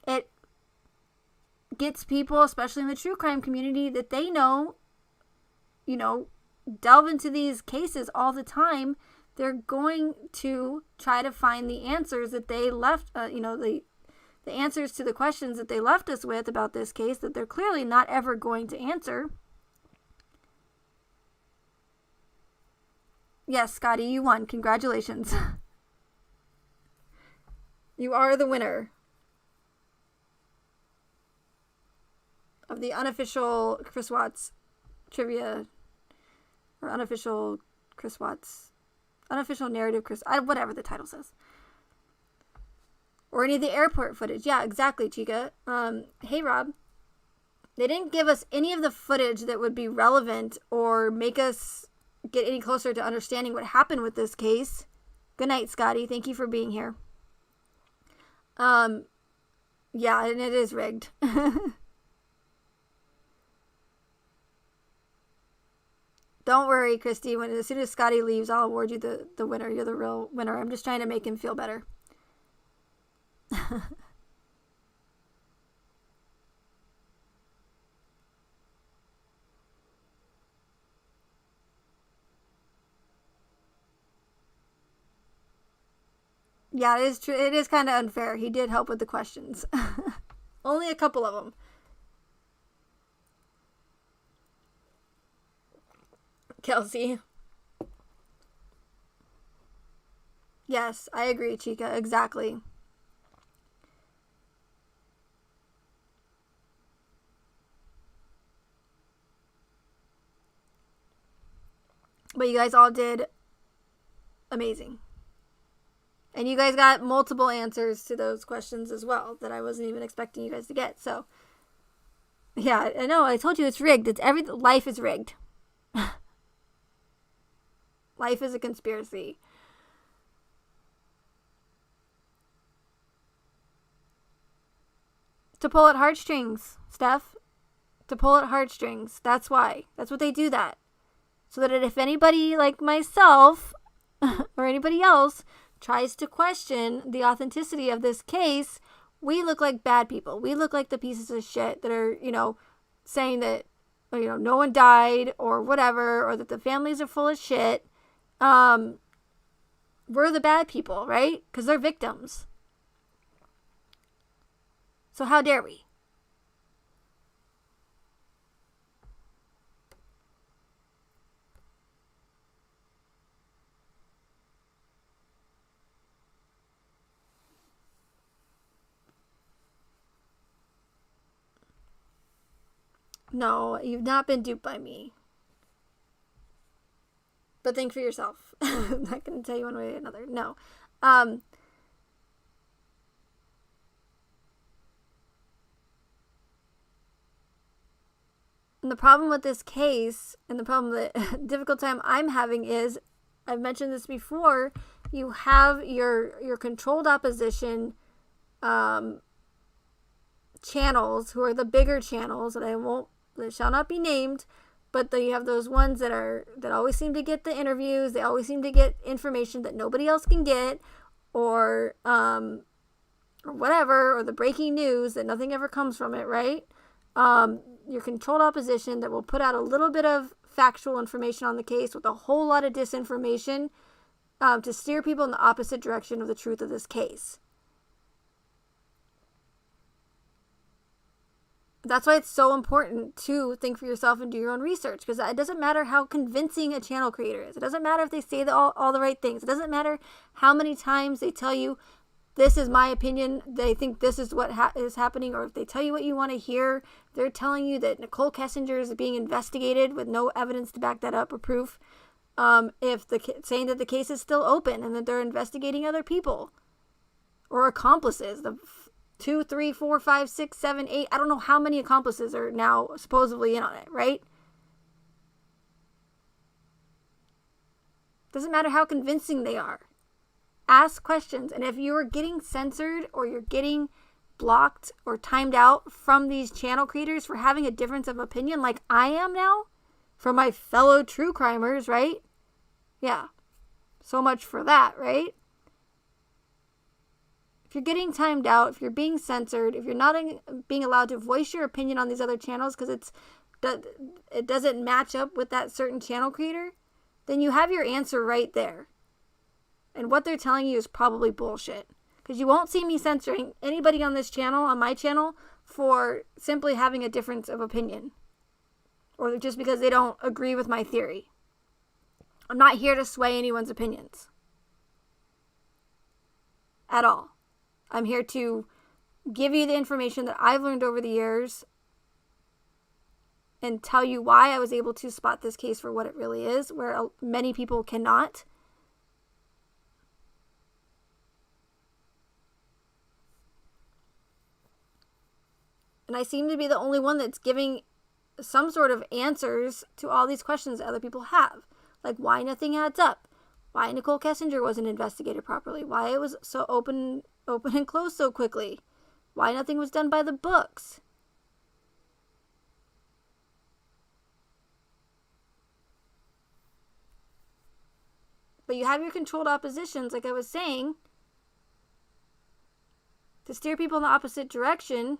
it gets people, especially in the true crime community, that they know, delve into these cases all the time. They're going to try to find the answers that they left, the answers to the questions that they left us with about this case that they're clearly not ever going to answer. Yes, Scotty, you won. Congratulations. You are the winner of the unofficial Chris Watts trivia, or unofficial Chris Watts, unofficial narrative Chris, whatever the title says. Or any of the airport footage. Yeah, exactly, Chica. Hey, Rob. They didn't give us any of the footage that would be relevant or make us get any closer to understanding what happened with this case. Good night, Scotty. Thank you for being here. Yeah, and it is rigged. Don't worry, Christy. As soon as Scotty leaves, I'll award you the winner. You're the real winner. I'm just trying to make him feel better. Yeah, it is true. It is kind of unfair. He did help with the questions. Only a couple of them. Kelsey. Yes, I agree, Chica. Exactly. But you guys all did amazing. And you guys got multiple answers to those questions as well that I wasn't even expecting you guys to get. So, yeah, I know. I told you it's rigged. Life is rigged. Life is a conspiracy. To pull at heartstrings, Steph. To pull at heartstrings. That's why. That's what they do that. So that if anybody like myself or anybody else tries to question the authenticity of this case, we look like bad people. We look like the pieces of shit that are, saying that, no one died or whatever, or that the families are full of shit. We're the bad people, right? Because they're victims. So how dare we? No, you've not been duped by me. But think for yourself. I'm not going to tell you one way or another. No. And the problem with this case, and the problem that difficult time I'm having is, I've mentioned this before, you have your controlled opposition channels, who are the bigger channels that shall not be named, but you have those ones that always seem to get the interviews, they always seem to get information that nobody else can get, or whatever, or the breaking news that nothing ever comes from it, right? Your controlled opposition that will put out a little bit of factual information on the case with a whole lot of disinformation to steer people in the opposite direction of the truth of this case. That's why it's so important to think for yourself and do your own research, because it doesn't matter how convincing a channel creator is. It doesn't matter if they say all the right things. It doesn't matter how many times they tell you, this is my opinion, they think this is what is happening, or if they tell you what you want to hear, they're telling you that Nicole Kessinger is being investigated with no evidence to back that up or proof. Saying that the case is still open and that they're investigating other people or accomplices, the 2, 3, 4, 5, 6, 7, 8. I don't know how many accomplices are now supposedly in on it, right? Doesn't matter how convincing they are. Ask questions. And if you're getting censored or you're getting blocked or timed out from these channel creators for having a difference of opinion like I am now, from my fellow true crimers, right? Yeah. So much for that, right? If you're getting timed out, if you're being censored, if you're not being allowed to voice your opinion on these other channels because it doesn't match up with that certain channel creator, then you have your answer right there. And what they're telling you is probably bullshit. Because you won't see me censoring anybody on this channel, on my channel, for simply having a difference of opinion. Or just because they don't agree with my theory. I'm not here to sway anyone's opinions. At all. I'm here to give you the information that I've learned over the years and tell you why I was able to spot this case for what it really is, where many people cannot. And I seem to be the only one that's giving some sort of answers to all these questions that other people have. Like why nothing adds up. Why Nicole Kessinger wasn't investigated properly. Why it was so open and closed so quickly. Why nothing was done by the books. But you have your controlled oppositions, like I was saying, to steer people in the opposite direction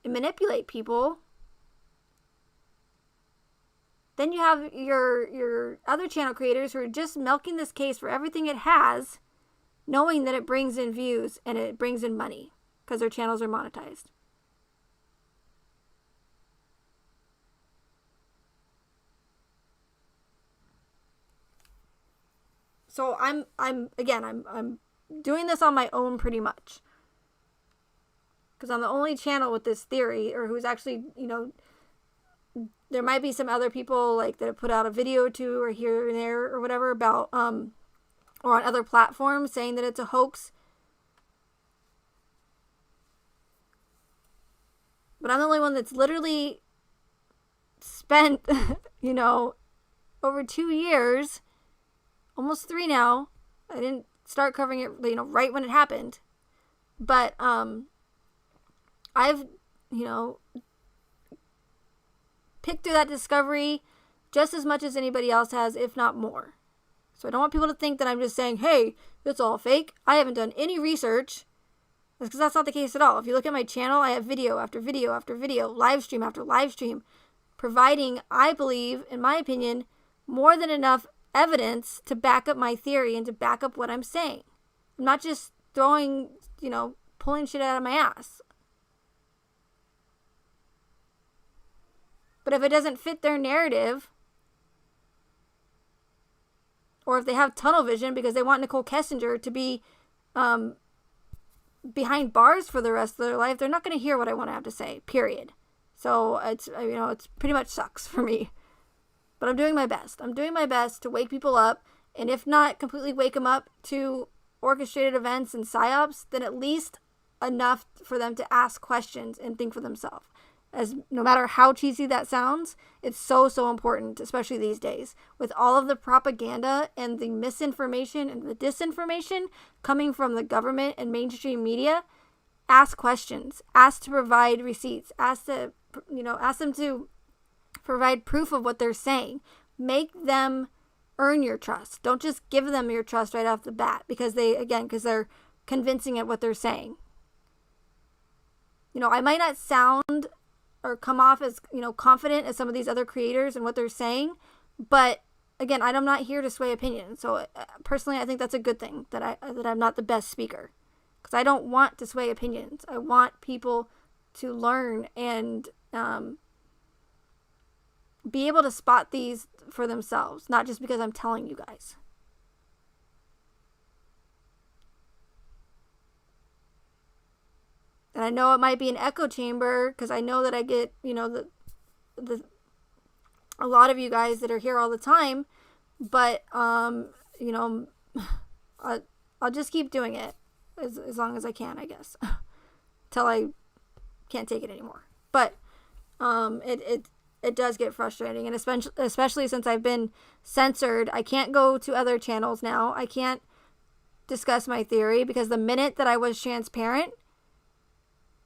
and manipulate people. Then you have your other channel creators who are just milking this case for everything it has, knowing that it brings in views and it brings in money because their channels are monetized. So I'm doing this on my own pretty much. Because I'm the only channel with this theory, or who's actually, there might be some other people like that have put out a video or two or here and there or whatever about, or on other platforms saying that it's a hoax. But I'm the only one that's literally spent, over 2 years, almost 3 now. I didn't start covering it, right when it happened. But, I've, picked through that discovery just as much as anybody else has, if not more. So I don't want people to think that I'm just saying, hey, it's all fake. I haven't done any research. Because that's not the case at all. If you look at my channel, I have video after video after video, live stream after live stream, providing, I believe, in my opinion, more than enough evidence to back up my theory and to back up what I'm saying. I'm not just throwing, pulling shit out of my ass. But if it doesn't fit their narrative, or if they have tunnel vision because they want Nicole Kessinger to be behind bars for the rest of their life, they're not going to hear what I want to have to say, period. So it's pretty much sucks for me. But I'm doing my best. I'm doing my best to wake people up, and if not completely wake them up to orchestrated events and psyops, then at least enough for them to ask questions and think for themselves. As no matter how cheesy that sounds, it's so important, especially these days, with all of the propaganda and the misinformation and the disinformation coming from the government and mainstream media. Ask questions, ask to provide receipts, ask them to provide proof of what they're saying. Make them earn your trust. Don't just give them your trust right off the bat because they're convincing at what they're saying. I might not sound or come off as, confident as some of these other creators and what they're saying, but again, I'm not here to sway opinion. So personally, I think that's a good thing that I'm not the best speaker, because I don't want to sway opinions. I want people to learn and be able to spot these for themselves, not just because I'm telling you guys. And I know it might be an echo chamber, because I know that I get, a lot of you guys that are here all the time, but, I'll just keep doing it as long as I can, I guess, till I can't take it anymore. But, it does get frustrating, and especially since I've been censored. I can't go to other channels now. I can't discuss my theory, because the minute that I was transparent,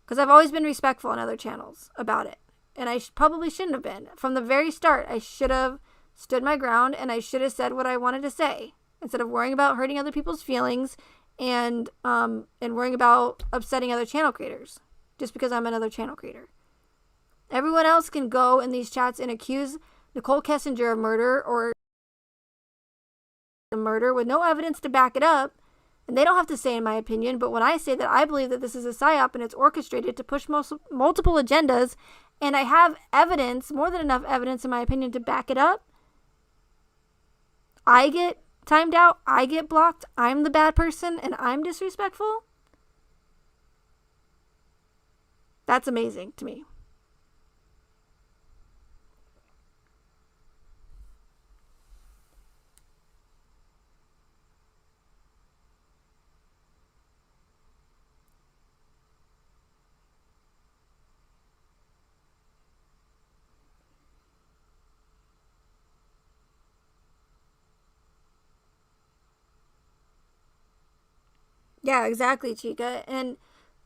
because I've always been respectful on other channels about it, and I probably shouldn't have been. From the very start, I should have stood my ground, and I should have said what I wanted to say, instead of worrying about hurting other people's feelings and worrying about upsetting other channel creators, just because I'm another channel creator. Everyone else can go in these chats and accuse Nicole Kessinger of murder or murder with no evidence to back it up. And they don't have to say in my opinion, but when I say that I believe that this is a psyop and it's orchestrated to push multiple agendas, and I have evidence, more than enough evidence in my opinion, to back it up, I get timed out, I get blocked, I'm the bad person, and I'm disrespectful. That's amazing to me. Yeah, exactly, Chica. And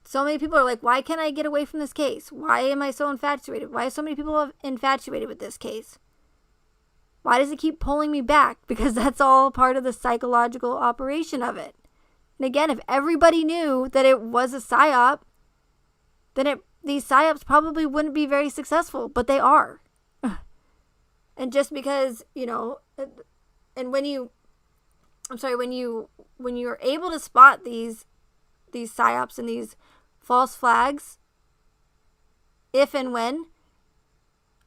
so many people are like, why can't I get away from this case? Why am I so infatuated? Why are so many people infatuated with this case? Why does it keep pulling me back? Because that's all part of the psychological operation of it. And again, if everybody knew that it was a psyop, then these psyops probably wouldn't be very successful, but they are. And just because, and when you're able to spot these psyops and these false flags, if and when,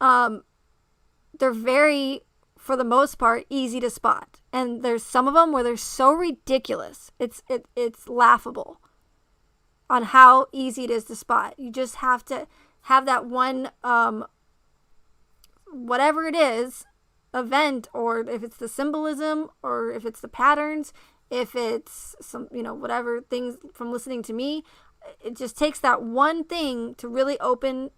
they're very, for the most part, easy to spot. And there's some of them where they're so ridiculous, it's laughable on how easy it is to spot. You just have to have that one, whatever it is, event, or if it's the symbolism, or if it's the patterns, if it's some, whatever things from listening to me. It just takes that one thing to really open,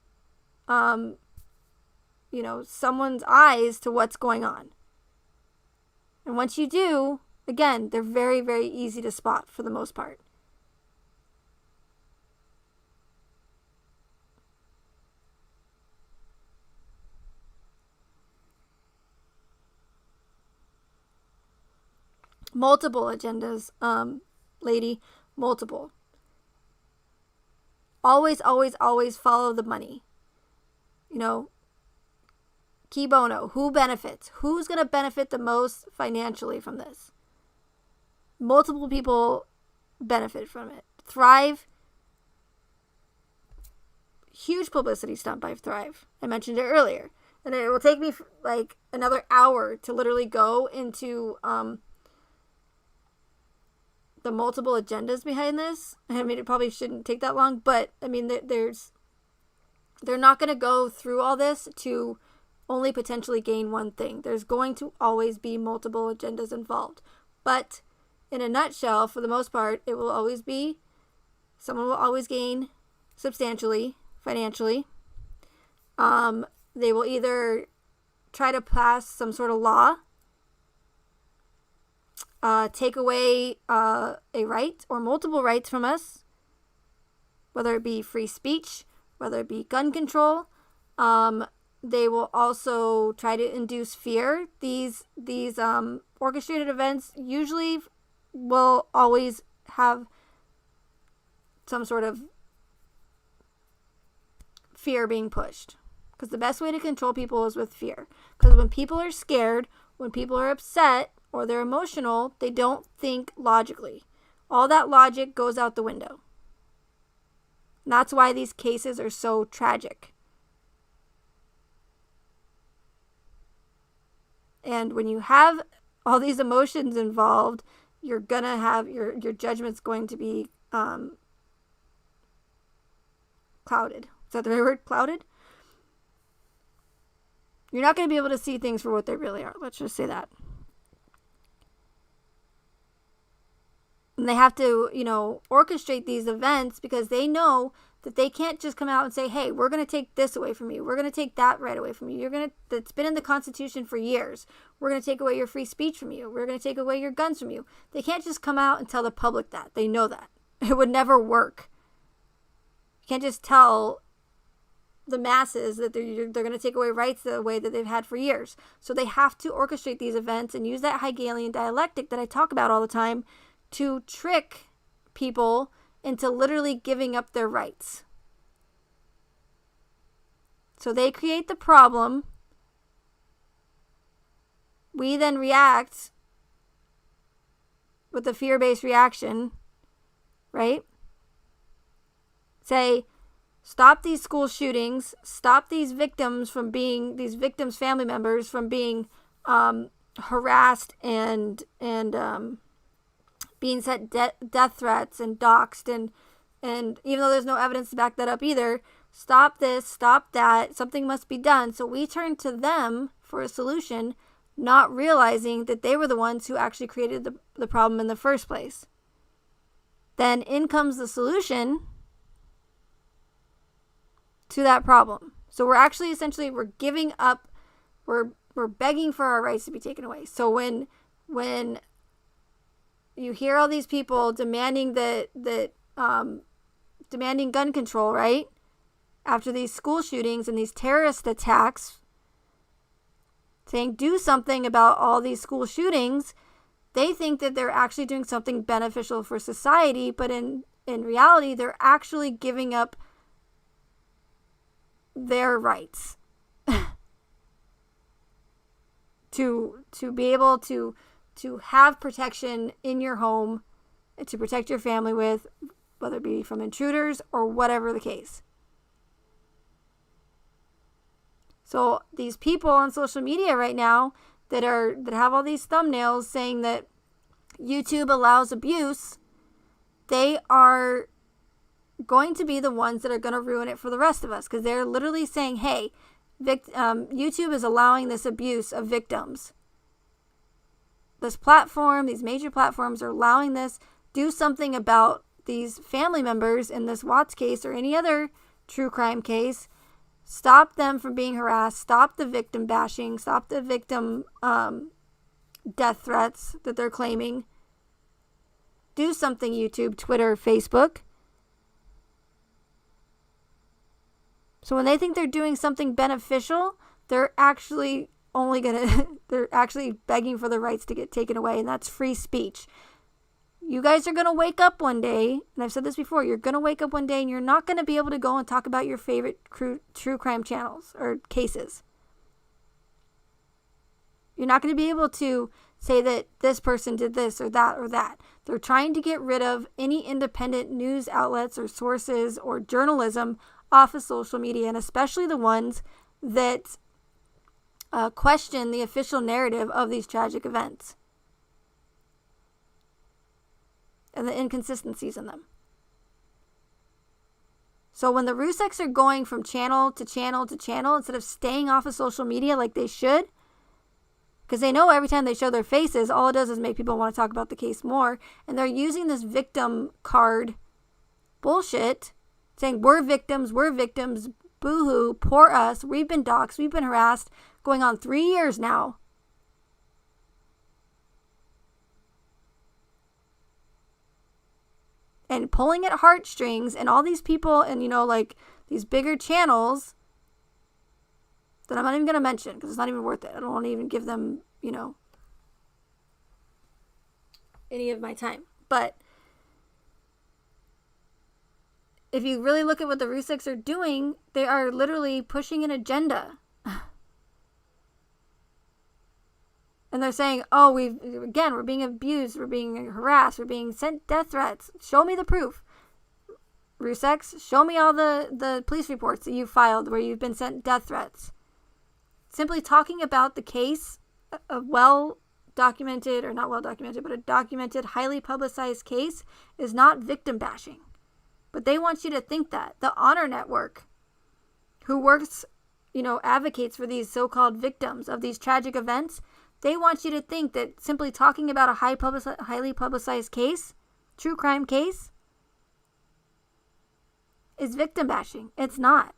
someone's eyes to what's going on. And once you do, again, they're very, very easy to spot for the most part. Multiple agendas, lady, multiple. Always, always, always follow the money. You know, key bono, who benefits? Who's going to benefit the most financially from this? Multiple people benefit from it. Thrive, huge publicity stunt by Thrive. I mentioned it earlier. And it will take me like another hour to literally go into the multiple agendas behind this. I mean, it probably shouldn't take that long, but I mean, they're not going to go through all this to only potentially gain one thing. There's going to always be multiple agendas involved. But in a nutshell, for the most part, it will always be, someone will always gain substantially, financially. They will either try to pass some sort of law, take away a right or multiple rights from us, whether it be free speech, whether it be gun control. They will also try to induce fear. These orchestrated events usually will always have some sort of fear being pushed. Because the best way to control people is with fear. Because when people are scared, when people are upset, or they're emotional, they don't think logically. All that logic goes out the window. And that's why these cases are so tragic. And when you have all these emotions involved, you're going to have, your judgment's going to be clouded. Is that the right word? Clouded? You're not going to be able to see things for what they really are. Let's just say that. And they have to, orchestrate these events because they know that they can't just come out and say, hey, we're going to take this away from you. We're going to take that right away from you. That's been in the Constitution for years. We're going to take away your free speech from you. We're going to take away your guns from you. They can't just come out and tell the public that. They know that. It would never work. You can't just tell the masses that they're going to take away rights the way that they've had for years. So they have to orchestrate these events and use that Hegelian dialectic that I talk about all the time to trick people into literally giving up their rights. So they create the problem. We then react with the fear-based reaction, right? Say, stop these school shootings, stop these victims family members from being harassed and being sent death threats and doxxed, and even though there's no evidence to back that up either, stop this, stop that, something must be done. So we turn to them for a solution, not realizing that they were the ones who actually created the problem in the first place. Then in comes the solution to that problem. So we're actually essentially, we're giving up, we're begging for our rights to be taken away. So when you hear all these people demanding demanding gun control, right? After these school shootings and these terrorist attacks, saying do something about all these school shootings, they think that they're actually doing something beneficial for society, but in reality, they're actually giving up their rights to be able to have protection in your home, to protect your family with, whether it be from intruders or whatever the case. So these people on social media right now that have all these thumbnails saying that YouTube allows abuse, they are going to be the ones that are going to ruin it for the rest of us, because they're literally saying, hey, YouTube is allowing this abuse of victims. This platform, these major platforms are allowing this. Do something about these family members in this Watts case or any other true crime case. Stop them from being harassed. Stop the victim bashing. Stop the victim death threats that they're claiming. Do something, YouTube, Twitter, Facebook. So when they think they're doing something beneficial, they're actually they're actually begging for the rights to get taken away, and that's free speech. You guys are going to wake up one day, and I've said this before, you're going to wake up one day and you're not going to be able to go and talk about your favorite true crime channels or cases. You're not going to be able to say that this person did this or that or that. They're trying to get rid of any independent news outlets or sources or journalism off of social media, and especially the ones that question the official narrative of these tragic events and the inconsistencies in them. So when the Ruseks are going from channel to channel to channel instead of staying off of social media like they should, because they know every time they show their faces, all it does is make people want to talk about the case more, and they're using this victim card bullshit, saying we're victims, boo-hoo, poor us, we've been doxxed, we've been harassed, going on 3 years now. And pulling at heartstrings, and all these people, and like these bigger channels that I'm not even going to mention because it's not even worth it. I don't want to even give them, any of my time. But if you really look at what the Ruseks are doing, they are literally pushing an agenda. And they're saying, oh, we're being abused, we're being harassed, we're being sent death threats. Show me the proof. Ruseks, show me all the police reports that you filed where you've been sent death threats. Simply talking about the case, a well-documented, or not well-documented, but a documented, highly publicized case, is not victim bashing. But they want you to think that. The Honor Network, who works, advocates for these so-called victims of these tragic events, they want you to think that simply talking about a highly publicized case, true crime case, is victim bashing. It's not.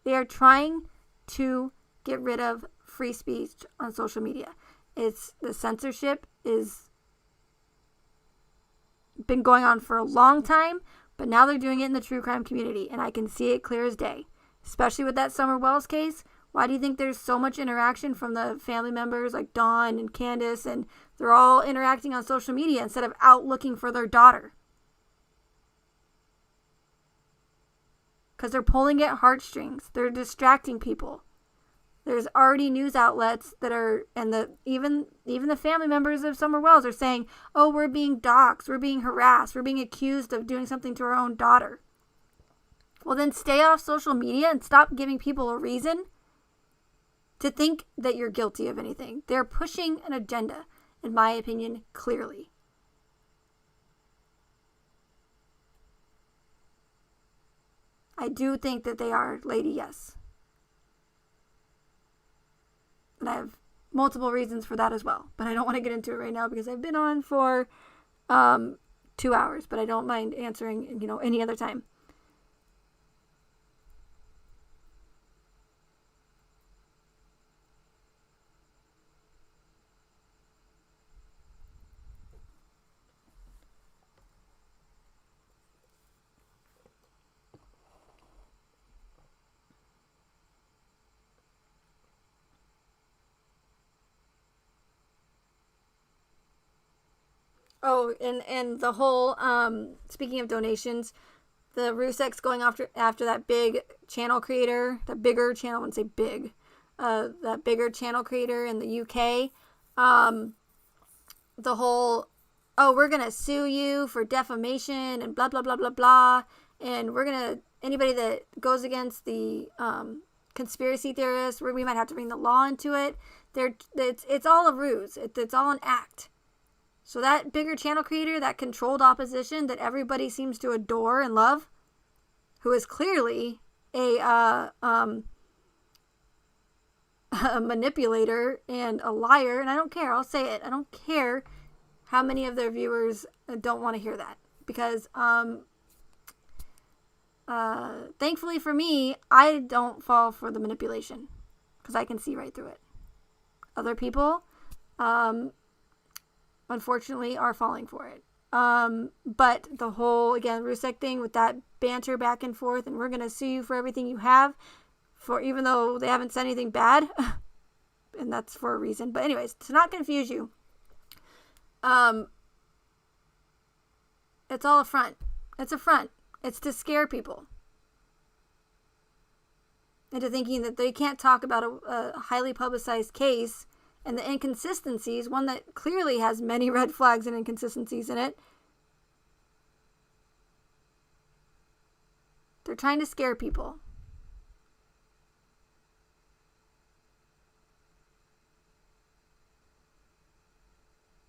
They are trying to get rid of free speech on social media. The censorship is been going on for a long time, but now they're doing it in the true crime community, and I can see it clear as day. Especially with that Summer Wells case. Why do you think there's so much interaction from the family members like Dawn and Candace, and they're all interacting on social media instead of out looking for their daughter? Because they're pulling at heartstrings. They're distracting people. There's already news outlets that are, and even the family members of Summer Wells are saying, oh, we're being doxxed, we're being harassed, we're being accused of doing something to our own daughter. Well, then stay off social media and stop giving people a reason to think that you're guilty of anything. They're pushing an agenda, in my opinion, clearly. I do think that they are Lady Yes. And I have multiple reasons for that as well. But I don't want to get into it right now because I've been on for 2 hours. But I don't mind answering, any other time. Oh, and the whole, speaking of donations, the Ruseks going after that big channel creator, that bigger channel, I wouldn't say big, that bigger channel creator in the UK, the whole, oh, we're going to sue you for defamation and blah, blah, blah, blah, blah, and we're going to, anybody that goes against the conspiracy theorists, we might have to bring the law into it. It's all a ruse. It's all an act. So that bigger channel creator, that controlled opposition that everybody seems to adore and love, who is clearly a manipulator and a liar, and I don't care, I'll say it, I don't care how many of their viewers don't want to hear that, because thankfully for me, I don't fall for the manipulation, because I can see right through it. Other people, unfortunately, are falling for it. But the whole, again, Rusek thing with that banter back and forth, and we're going to sue you for everything you have, for even though they haven't said anything bad, and that's for a reason. But anyways, to not confuse you, It's all a front. It's a front. It's to scare people into thinking that they can't talk about a highly publicized case and the inconsistencies, one that clearly has many red flags and inconsistencies in it. They're trying to scare people.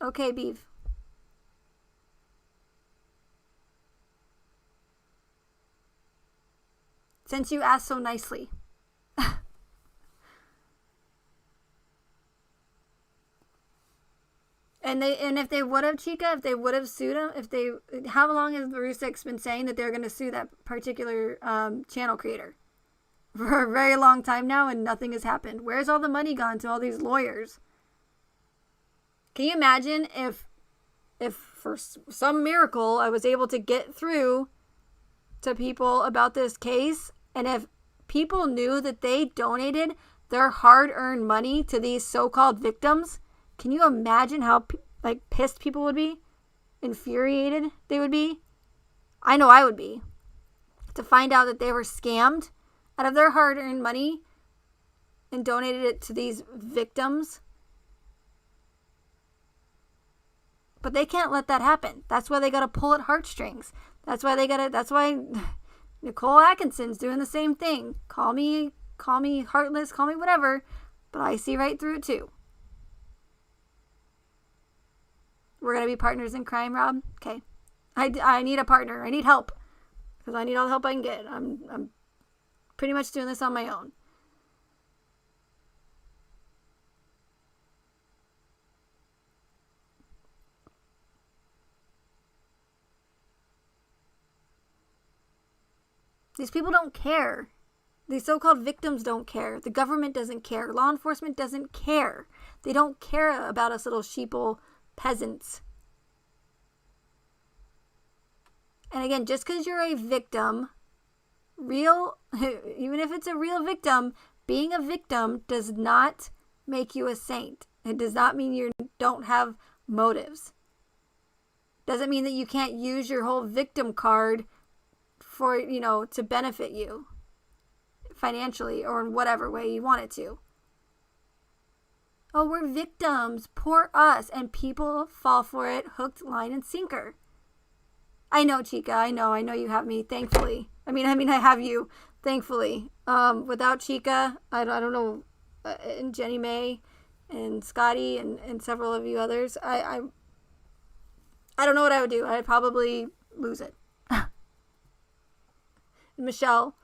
Okay, Beef. Since you asked so nicely. And if they would have, Chica, if they would have sued him, how long has the Ruseks been saying that they're going to sue that particular channel creator? For a very long time now, and nothing has happened. Where's all the money gone to all these lawyers? Can you imagine if for some miracle I was able to get through to people about this case, and if people knew that they donated their hard-earned money to these so-called victims? Can you imagine how pissed people would be? Infuriated they would be? I know I would be. To find out that they were scammed out of their hard-earned money and donated it to these victims. But they can't let that happen. That's why they got to pull at heartstrings. That's why Nicole Atkinson's doing the same thing. Call me heartless, call me whatever, but I see right through it too. We're going to be partners in crime, Rob? Okay. I need a partner. I need help. Because I need all the help I can get. I'm pretty much doing this on my own. These people don't care. These so-called victims don't care. The government doesn't care. Law enforcement doesn't care. They don't care about us little sheeple peasants. And again, just because you're a victim, even if it's a real victim, being a victim does not make you a saint. It does not mean you don't have motives. Doesn't mean that you can't use your whole victim card for, to benefit you financially or in whatever way you want it to. Oh, we're victims. Poor us. And people fall for it hooked, line, and sinker. I know, Chica. I know you have me, thankfully. I mean, I have you, thankfully. Without Chica, I don't know, and Jenny May and Scotty and several of you others, I don't know what I would do. I'd probably lose it. Michelle.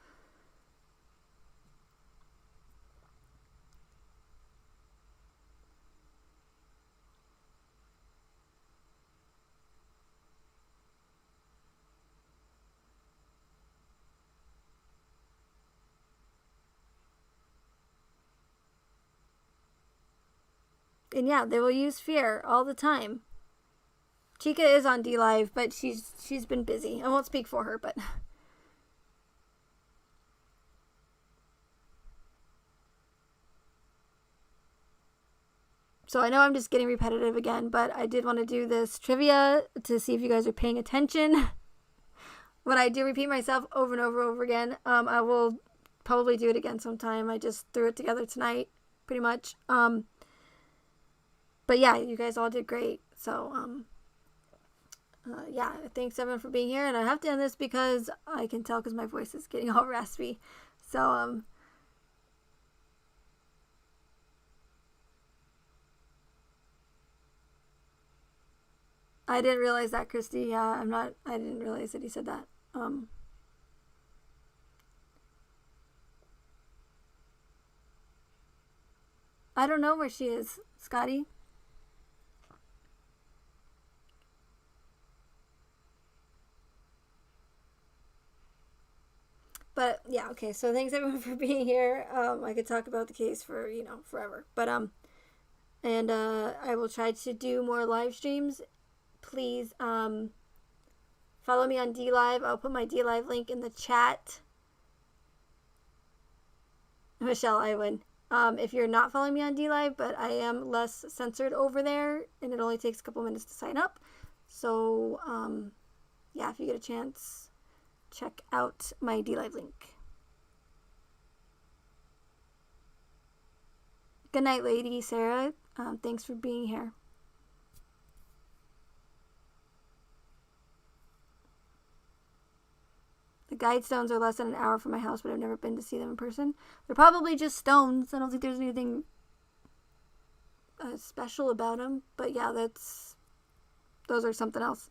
And yeah, they will use fear all the time. Chica is on D-Live, but she's been busy. I won't speak for her, but... So I know I'm just getting repetitive again, but I did want to do this trivia to see if you guys are paying attention. When I do repeat myself over and over again, I will probably do it again sometime. I just threw it together tonight, pretty much. But yeah, you guys all did great. So, yeah, thanks everyone for being here. And I have to end this because I can tell because my voice is getting all raspy. So, I didn't realize that, Christy. Yeah, I didn't realize that he said that. I don't know where she is, Scotty. But yeah, okay. So thanks everyone for being here. I could talk about the case for forever. But and I will try to do more live streams. Please follow me on D-Live. I'll put my D-Live link in the chat. Michelle, I would. If you're not following me on D-Live, but I am less censored over there, and it only takes a couple minutes to sign up. So, yeah, if you get a chance, check out my DLive link. Good night, lady Sarah. Thanks for being here. The guide stones are less than an hour from my house, but I've never been to see them in person. They're probably just stones. I don't think there's anything special about them. But yeah, those are something else.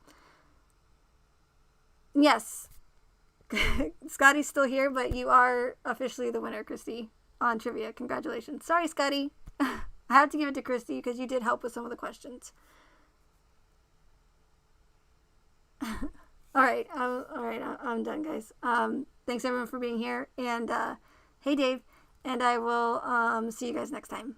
Yes. Scotty's still here, but you are officially the winner, Christy, on trivia. Congratulations. Sorry, Scotty. I have to give it to Christy because you did help with some of the questions. All right, I'm done, guys. Thanks everyone for being here, and hey, Dave, and I will see you guys next time.